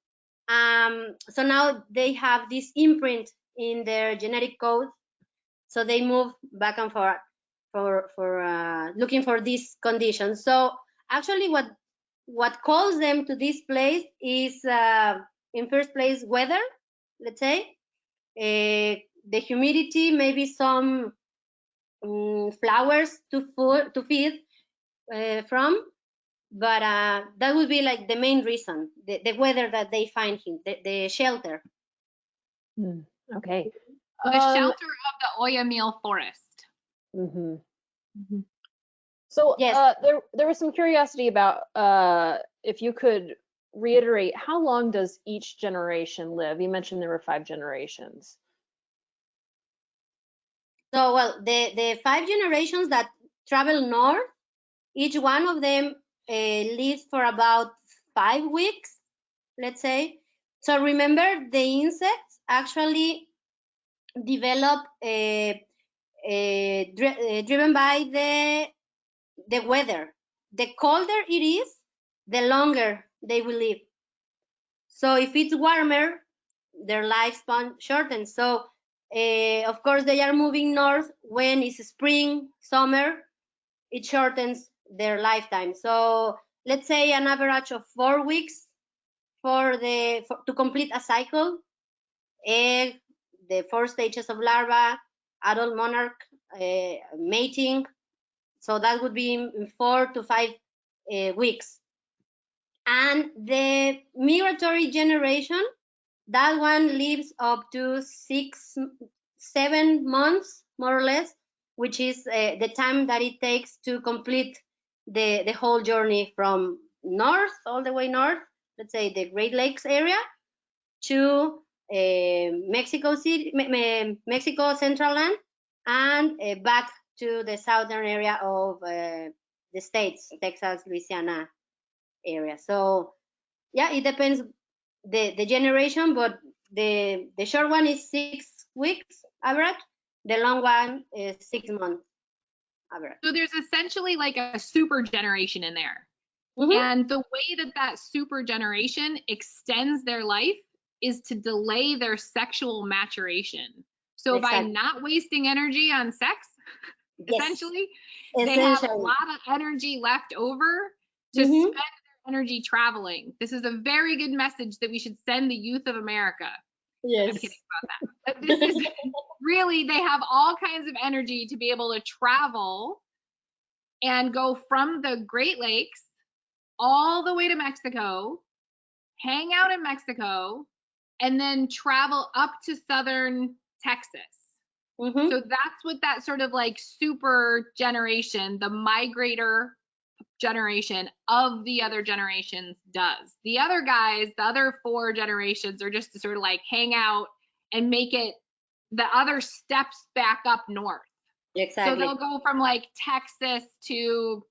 so now they have this imprint in their genetic code, so they move back and forth for looking for these conditions. So actually what calls them to this place is in first place weather, let's say, the humidity, maybe some flowers to feed from, but that would be like the main reason, the weather that they find here, the shelter. Okay. The shelter of the Oyamel forest. So yes. there was some curiosity about if you could reiterate, how long does each generation live? You mentioned there were 5 generations. So, well, the 5 generations that travel north, each one of them lives for about 5 weeks, let's say. So remember, the insects actually develop driven by the weather. The colder it is, the longer they will live. So if it's warmer, their lifespan shortens. So of course they are moving north when it's spring, summer, it shortens their lifetime. So let's say an average of 4 weeks to complete a cycle: egg, the 4 stages of larva, adult monarch, mating. So that would be in 4 to 5 weeks. And the migratory generation, that one lives up to 6-7 months, more or less. which is the time that it takes to complete the whole journey from north, all the way north, let's say the Great Lakes area, to Mexico City, Mexico Central Land, and back to the southern area of the states, Texas, Louisiana area. So yeah, it depends the generation, but the short one is 6 weeks average. The long one is 6 months average. So there's essentially like a super generation in there. Mm-hmm. And the way that that super generation extends their life is to delay their sexual maturation. So by not wasting energy on sex, essentially, they have a lot of energy left over to spend their energy traveling. This is a very good message that we should send the youth of America. Yes. I'm kidding about that. But this is really, they have all kinds of energy to be able to travel and go from the Great Lakes all the way to Mexico, hang out in Mexico, and then travel up to southern Texas. So that's what that sort of like super generation, the migrator generation of the other generations does. The other guys, the other 4 generations are just to sort of like hang out and make it the other steps back up north. Exactly. So they'll go from like Texas to,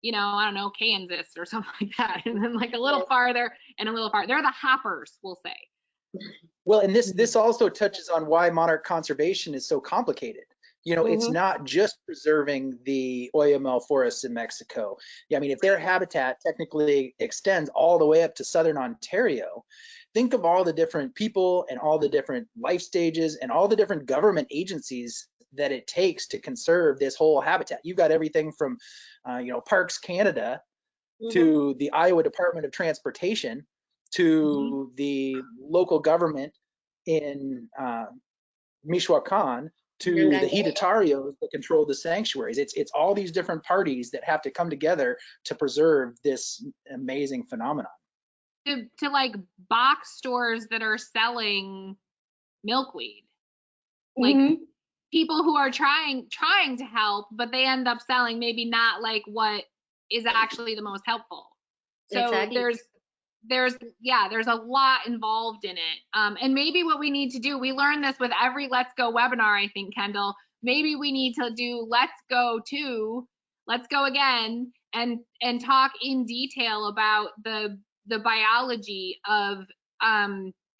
you know, I don't know, Kansas or something like that. And then like a little farther and a little farther. They're the hoppers, we'll say. Well, and this also touches on why monarch conservation is so complicated. You know, it's not just preserving the Oyamel forests in Mexico. Yeah, I mean, if their habitat technically extends all the way up to southern Ontario, think of all the different people and all the different life stages and all the different government agencies that it takes to conserve this whole habitat. You've got everything from, you know, Parks Canada to the Iowa Department of Transportation to the local government in Michoacan to the Hidatarios that control the sanctuaries. It's all these different parties that have to come together to preserve this amazing phenomenon. To like box stores that are selling milkweed, like people who are trying to help, but they end up selling maybe not like what is actually the most helpful. So there's a lot involved in it. And maybe what we need to do, we learn this with every Let's Go webinar, I think, Kendall, maybe we need to do Let's Go again and talk in detail about the biology of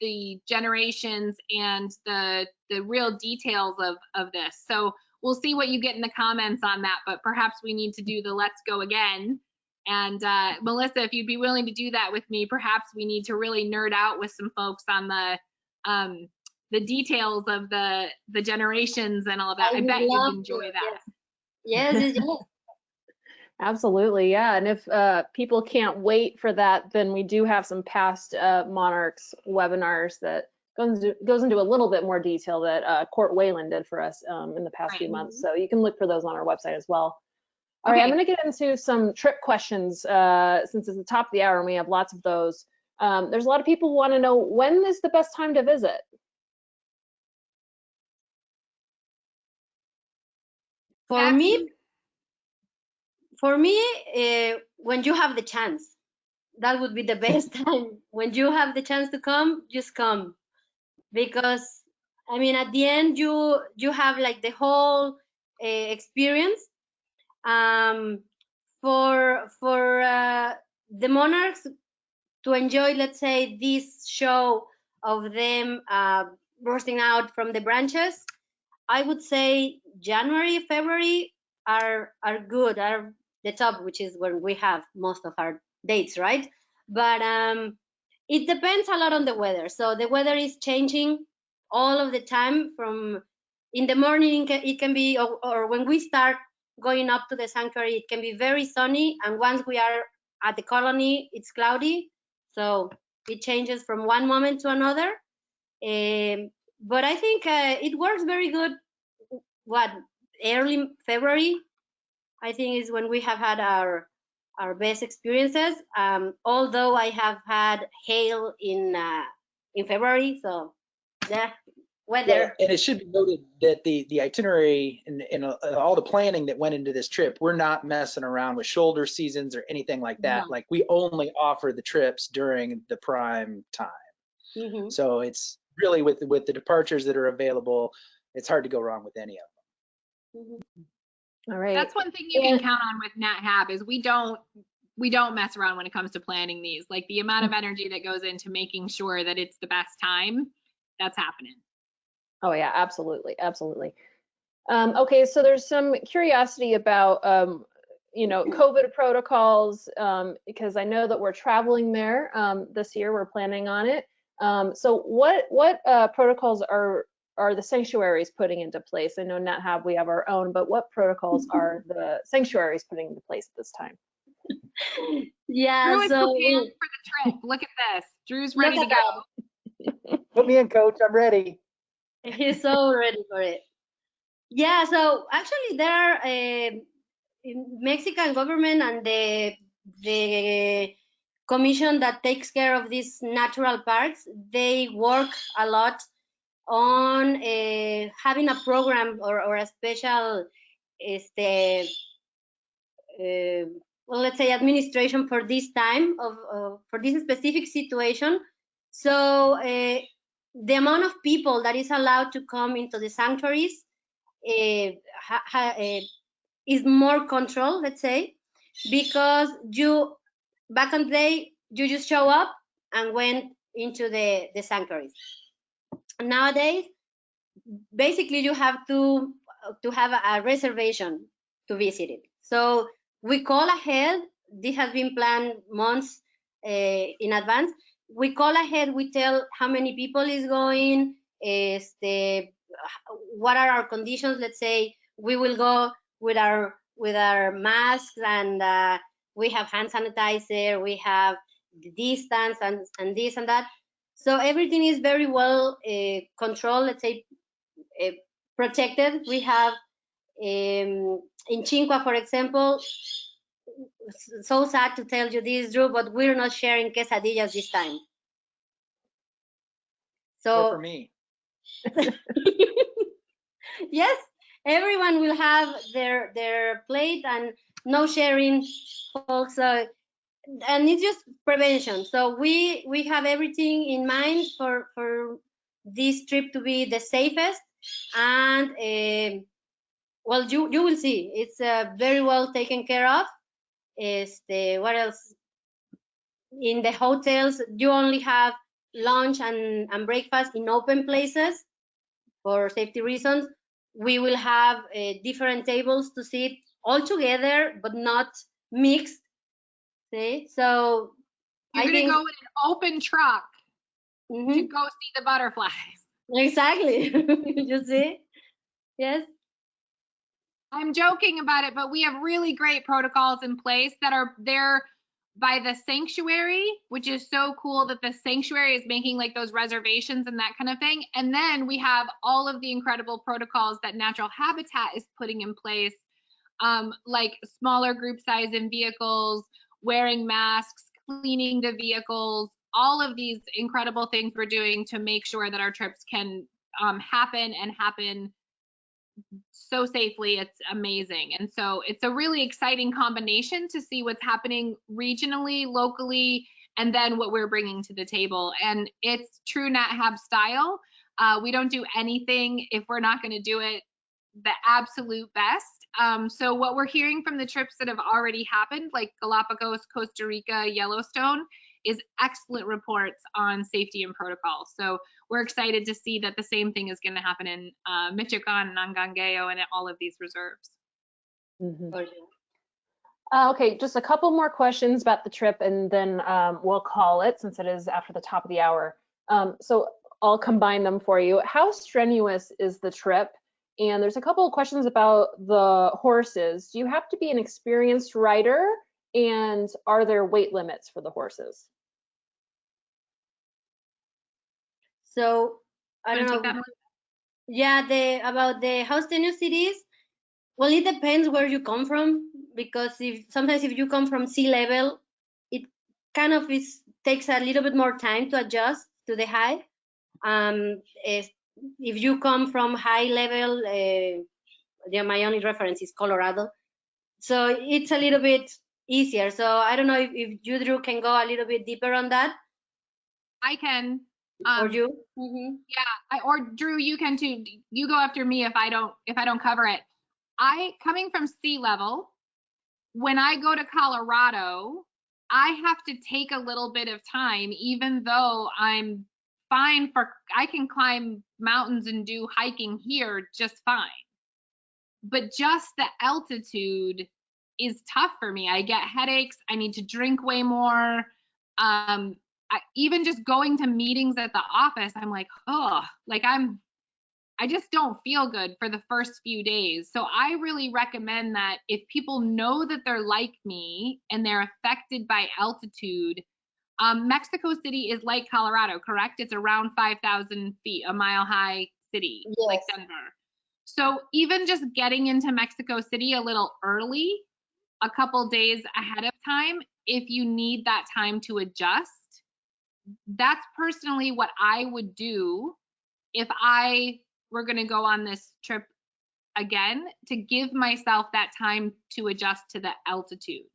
the generations and the real details of this. So we'll see what you get in the comments on that, but perhaps we need to do the Let's Go again. And Melissa, if you'd be willing to do that with me, perhaps we need to really nerd out with some folks on the details of the generations and all of that. I bet you'd enjoy that. Yes. Absolutely, yeah. And if people can't wait for that, then we do have some past Monarchs webinars that goes into a little bit more detail that Court Whalen did for us in the past few months. So you can look for those on our website as well. All right, I'm going to get into some trip questions since it's the top of the hour and we have lots of those. There's a lot of people who want to know, when is the best time to visit? For me, when you have the chance, that would be the best time. When you have the chance to come, just come. Because, I mean, at the end, you have like the whole experience. For the monarchs to enjoy, let's say, this show of them bursting out from the branches, I would say January, February are good, are the top, which is when we have most of our dates, right? But it depends a lot on the weather. So the weather is changing all of the time. From in the morning, it can be, or when we start going up to the sanctuary, it can be very sunny, and once we are at the colony, it's cloudy. So it changes from one moment to another. But I think it works very good. Early February, I think, is when we have had our best experiences. Although I have had hail in February, so yeah, weather. And it should be noted that the itinerary and all the planning that went into this trip, we're not messing around with shoulder seasons or anything like that. No. Like we only offer the trips during the prime time. Mm-hmm. So it's really with the departures that are available, it's hard to go wrong with any of them. Mm-hmm. All right. That's one thing you can count on with NatHab is we don't mess around when it comes to planning these. Like the amount of energy that goes into making sure that it's the best time, that's happening. Oh yeah, absolutely, absolutely. Okay, so there's some curiosity about COVID protocols, because I know that we're traveling there this year. We're planning on it. So what protocols are the sanctuaries putting into place? I know NatHab, we have our own, but what protocols are the sanctuaries putting into place at this time? Yeah, Drew is so prepared for the trip. Look at this. Drew's ready to go. Put me in, coach. I'm ready. he's so ready for it. Yeah, so actually there are Mexican government and the commission that takes care of these natural parks, they work a lot on having a program or a special well, let's say administration for this time for this specific situation. So the amount of people that is allowed to come into the sanctuaries is more controlled, let's say, because back in the day you just show up and went into the sanctuaries. Nowadays, basically you have to have a reservation to visit it. So we call ahead. This has been planned months in advance. We call ahead. We tell how many people is going. What are our conditions? Let's say we will go with our masks and we have hand sanitizer. We have the distance and this and that. So everything is very well controlled. Let's say protected. We have in Cinqua, for example, so sad to tell you this, Drew, but we're not sharing quesadillas this time. So for me. Yes, everyone will have their plate and no sharing, folks. And it's just prevention. So we have everything in mind for this trip to be the safest, and well, you will see it's very well taken care of. What else? In the hotels, you only have lunch and breakfast in open places for safety reasons. We will have different tables to sit all together, but not mixed. See, so You're going to go in an open truck to go see the butterflies. Exactly. You see? Yes. I'm joking about it, but we have really great protocols in place that are there by the sanctuary, which is so cool that the sanctuary is making like those reservations and that kind of thing. And then we have all of the incredible protocols that Natural Habitat is putting in place, like smaller group size in vehicles, wearing masks, cleaning the vehicles, all of these incredible things we're doing to make sure that our trips can happen and happen so safely. It's amazing. And so it's a really exciting combination to see what's happening regionally, locally, and then what we're bringing to the table. And it's true NatHab style. We don't do anything if we're not going to do it the absolute best. So what we're hearing from the trips that have already happened, like Galapagos, Costa Rica, Yellowstone, is excellent reports on safety and protocol. So we're excited to see that the same thing is going to happen in Michoacan, Ngangeo, and at all of these reserves. Okay, just a couple more questions about the trip, and then we'll call it since it is after the top of the hour. So I'll combine them for you. How strenuous is the trip? And there's a couple of questions about the horses. Do you have to be an experienced rider? And are there weight limits for the horses? So I don't know. Yeah, about the how strenuous it is. Well, it depends where you come from, because sometimes if you come from sea level, it kind of takes a little bit more time to adjust to the height. if you come from high level, my only reference is Colorado, so it's a little bit easier. So I don't know if you, Drew, can go a little bit deeper on that. I can. Or you? Yeah, or Drew, you can too. You go after me if I don't cover it. Coming from sea level, when I go to Colorado, I have to take a little bit of time, even though I'm fine I can climb mountains and do hiking here just fine. But just the altitude is tough for me. I get headaches. I need to drink way more. Even just going to meetings at the office, I'm like, oh, like I just don't feel good for the first few days. So I really recommend that if people know that they're like me and they're affected by altitude, Mexico City is like Colorado, correct? It's around 5,000 feet, a mile high city, Yes. like Denver. So even just getting into Mexico City a little early, a couple days ahead of time, if you need that time to adjust, that's personally what I would do if I were going to go on this trip again, to give myself that time to adjust to the altitude.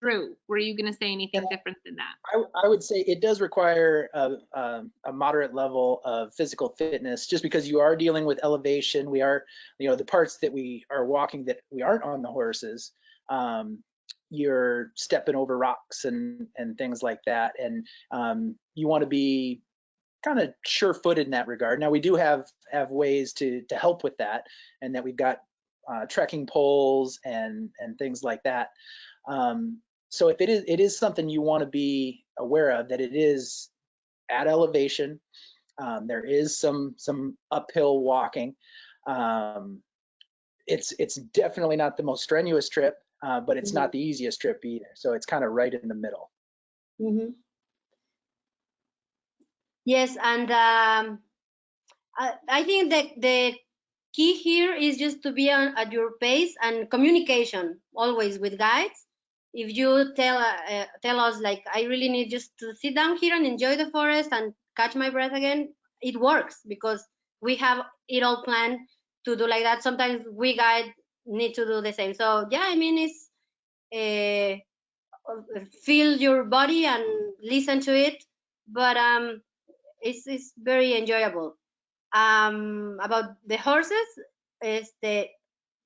Drew, were you going to say anything different than that? I would say it does require a moderate level of physical fitness, just because you are dealing with elevation. We are, the parts that we are walking that we aren't on the horses, you're stepping over rocks and things like that. And you want to be kind of sure-footed in that regard. Now we do have ways to help with that, and that we've got trekking poles and things like that. So if it is something you want to be aware of, that it is at elevation, there is some uphill walking. It's definitely not the most strenuous trip, but it's not the easiest trip either. So it's kind of right in the middle. Yes, and I think that the key here is just to be at your pace, and communication always with guides. If you tell us, like, I really need just to sit down here and enjoy the forest and catch my breath again, it works because we have it all planned to do like that. Sometimes we guide need to do the same. So yeah, I mean, it's feel your body and listen to it, but it's very enjoyable. About the horses, is that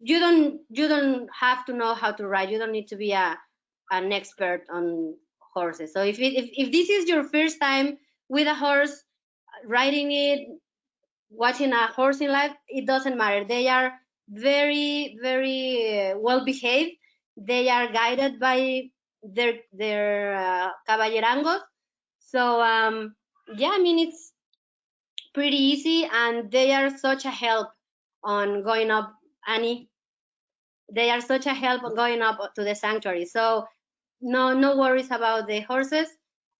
you don't have to know how to ride. You don't need to be an expert on horses. So if this is your first time with a horse, riding it, watching a horse in life, it doesn't matter. They are very, very well behaved. They are guided by their caballerangos. So yeah, I mean, it's pretty easy, and they are such a help on going up, Annie. They are such a help on going up to the sanctuary. So no worries about the horses.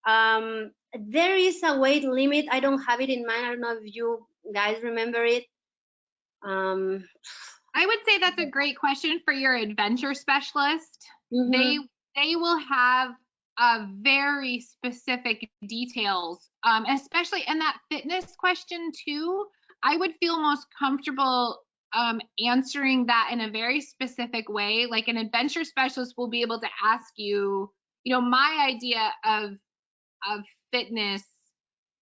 There is a weight limit. I don't have it in mind. I don't know if you guys remember it. I would say that's a great question for your adventure specialist. They will have very specific details, especially in that fitness question too. I would feel most comfortable answering that in a very specific way. Like an adventure specialist will be able to ask you, my idea of fitness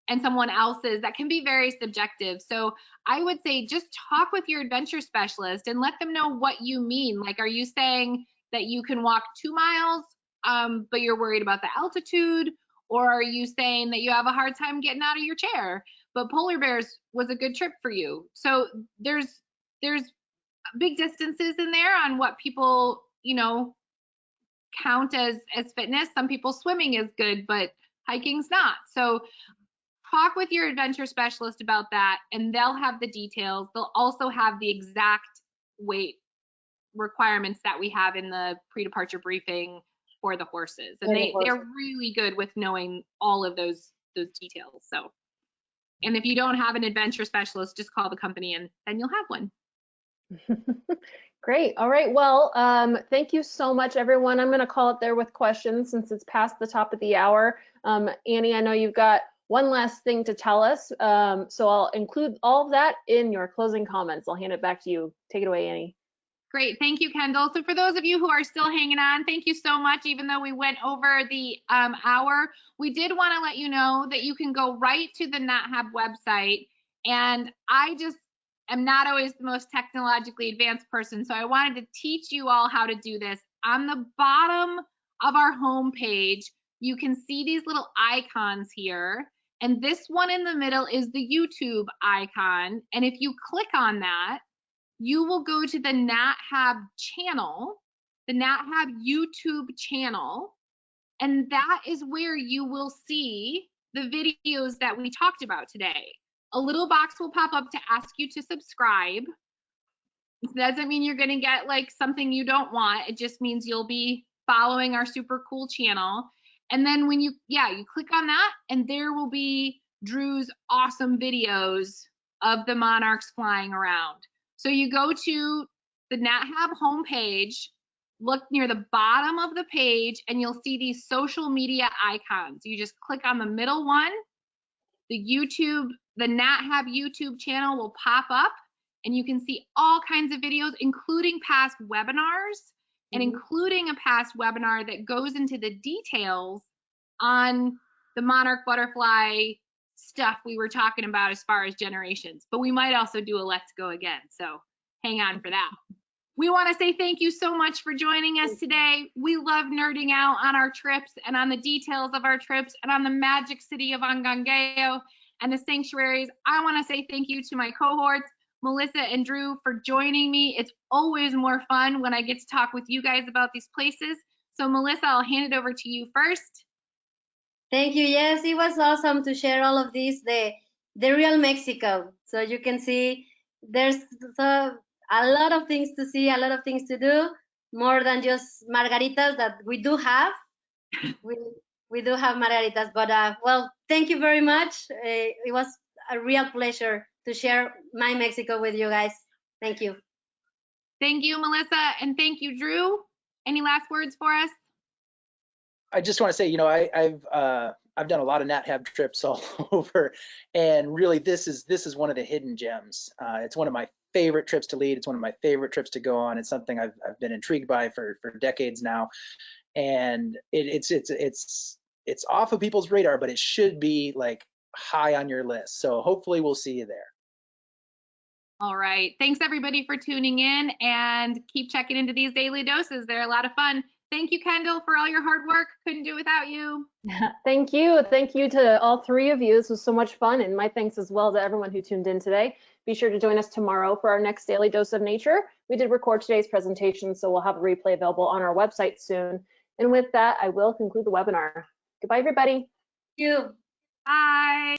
and someone else's, that can be very subjective. So I would say just talk with your adventure specialist and let them know what you mean. Like, are you saying that you can walk 2 miles, but you're worried about the altitude? Or are you saying that you have a hard time getting out of your chair, but polar bears was a good trip for you? So there's big distances in there on what people, count as fitness. Some people swimming is good, but hiking's not. So talk with your adventure specialist about that, and they'll have the details. They'll also have the exact weight requirements that we have in the pre-departure briefing for the horses. And they're really good with knowing all of those details. So, and if you don't have an adventure specialist, just call the company and then you'll have one. Great. All right. Well, thank you so much, everyone. I'm going to call it there with questions since it's past the top of the hour. Annie, I know you've got one last thing to tell us. So I'll include all of that in your closing comments. I'll hand it back to you. Take it away, Annie. Great, thank you, Kendall. So for those of you who are still hanging on, thank you so much. Even though we went over the hour, we did want to let you know that you can go right to the NatHab website. And I just am not always the most technologically advanced person, so I wanted to teach you all how to do this. On the bottom of our homepage, you can see these little icons here. And this one in the middle is the YouTube icon. And if you click on that, you will go to the NatHab channel, the NatHab YouTube channel, and that is where you will see the videos that we talked about today. A little box will pop up to ask you to subscribe. It doesn't mean you're gonna get like something you don't want. It just means you'll be following our super cool channel. And then when you click on that, and there will be Drew's awesome videos of the monarchs flying around. So you go to the NatHab homepage, look near the bottom of the page, and you'll see these social media icons. You just click on the middle one, the NatHab YouTube channel will pop up, and you can see all kinds of videos, including past webinars, and including a past webinar that goes into the details on the Monarch Butterfly stuff we were talking about as far as generations. But we might also do a let's go again, so hang on for that. We want to say thank you so much for joining us today. We love nerding out on our trips and on the details of our trips and on the magic city of Angangeo and the sanctuaries. I want to say thank you to my cohorts, Melissa and Drew, for joining me. It's always more fun when I get to talk with you guys about these places. So Melissa, I'll hand it over to you first. Thank you. Yes, it was awesome to share all of this, the real Mexico. So you can see there's a lot of things to see, a lot of things to do, more than just margaritas that we do have. We do have margaritas, but well, thank you very much. It was a real pleasure to share my Mexico with you guys. Thank you. Thank you, Melissa, and thank you, Drew. Any last words for us? I just want to say, you know, I've done a lot of NatHab trips all over, and really this is one of the hidden gems. It's one of my favorite trips to lead. It's one of my favorite trips to go on. It's something I've been intrigued by for decades now, and it's off of people's radar, but it should be like high on your list. So hopefully we'll see you there. All right. Thanks everybody for tuning in, and keep checking into these daily doses. They're a lot of fun. Thank you, Kendall, for all your hard work. Couldn't do it without you. Thank you. Thank you to all three of you. This was so much fun, and my thanks as well to everyone who tuned in today. Be sure to join us tomorrow for our next Daily Dose of Nature. We did record today's presentation, so we'll have a replay available on our website soon. And with that, I will conclude the webinar. Goodbye, everybody. Thank you. Bye.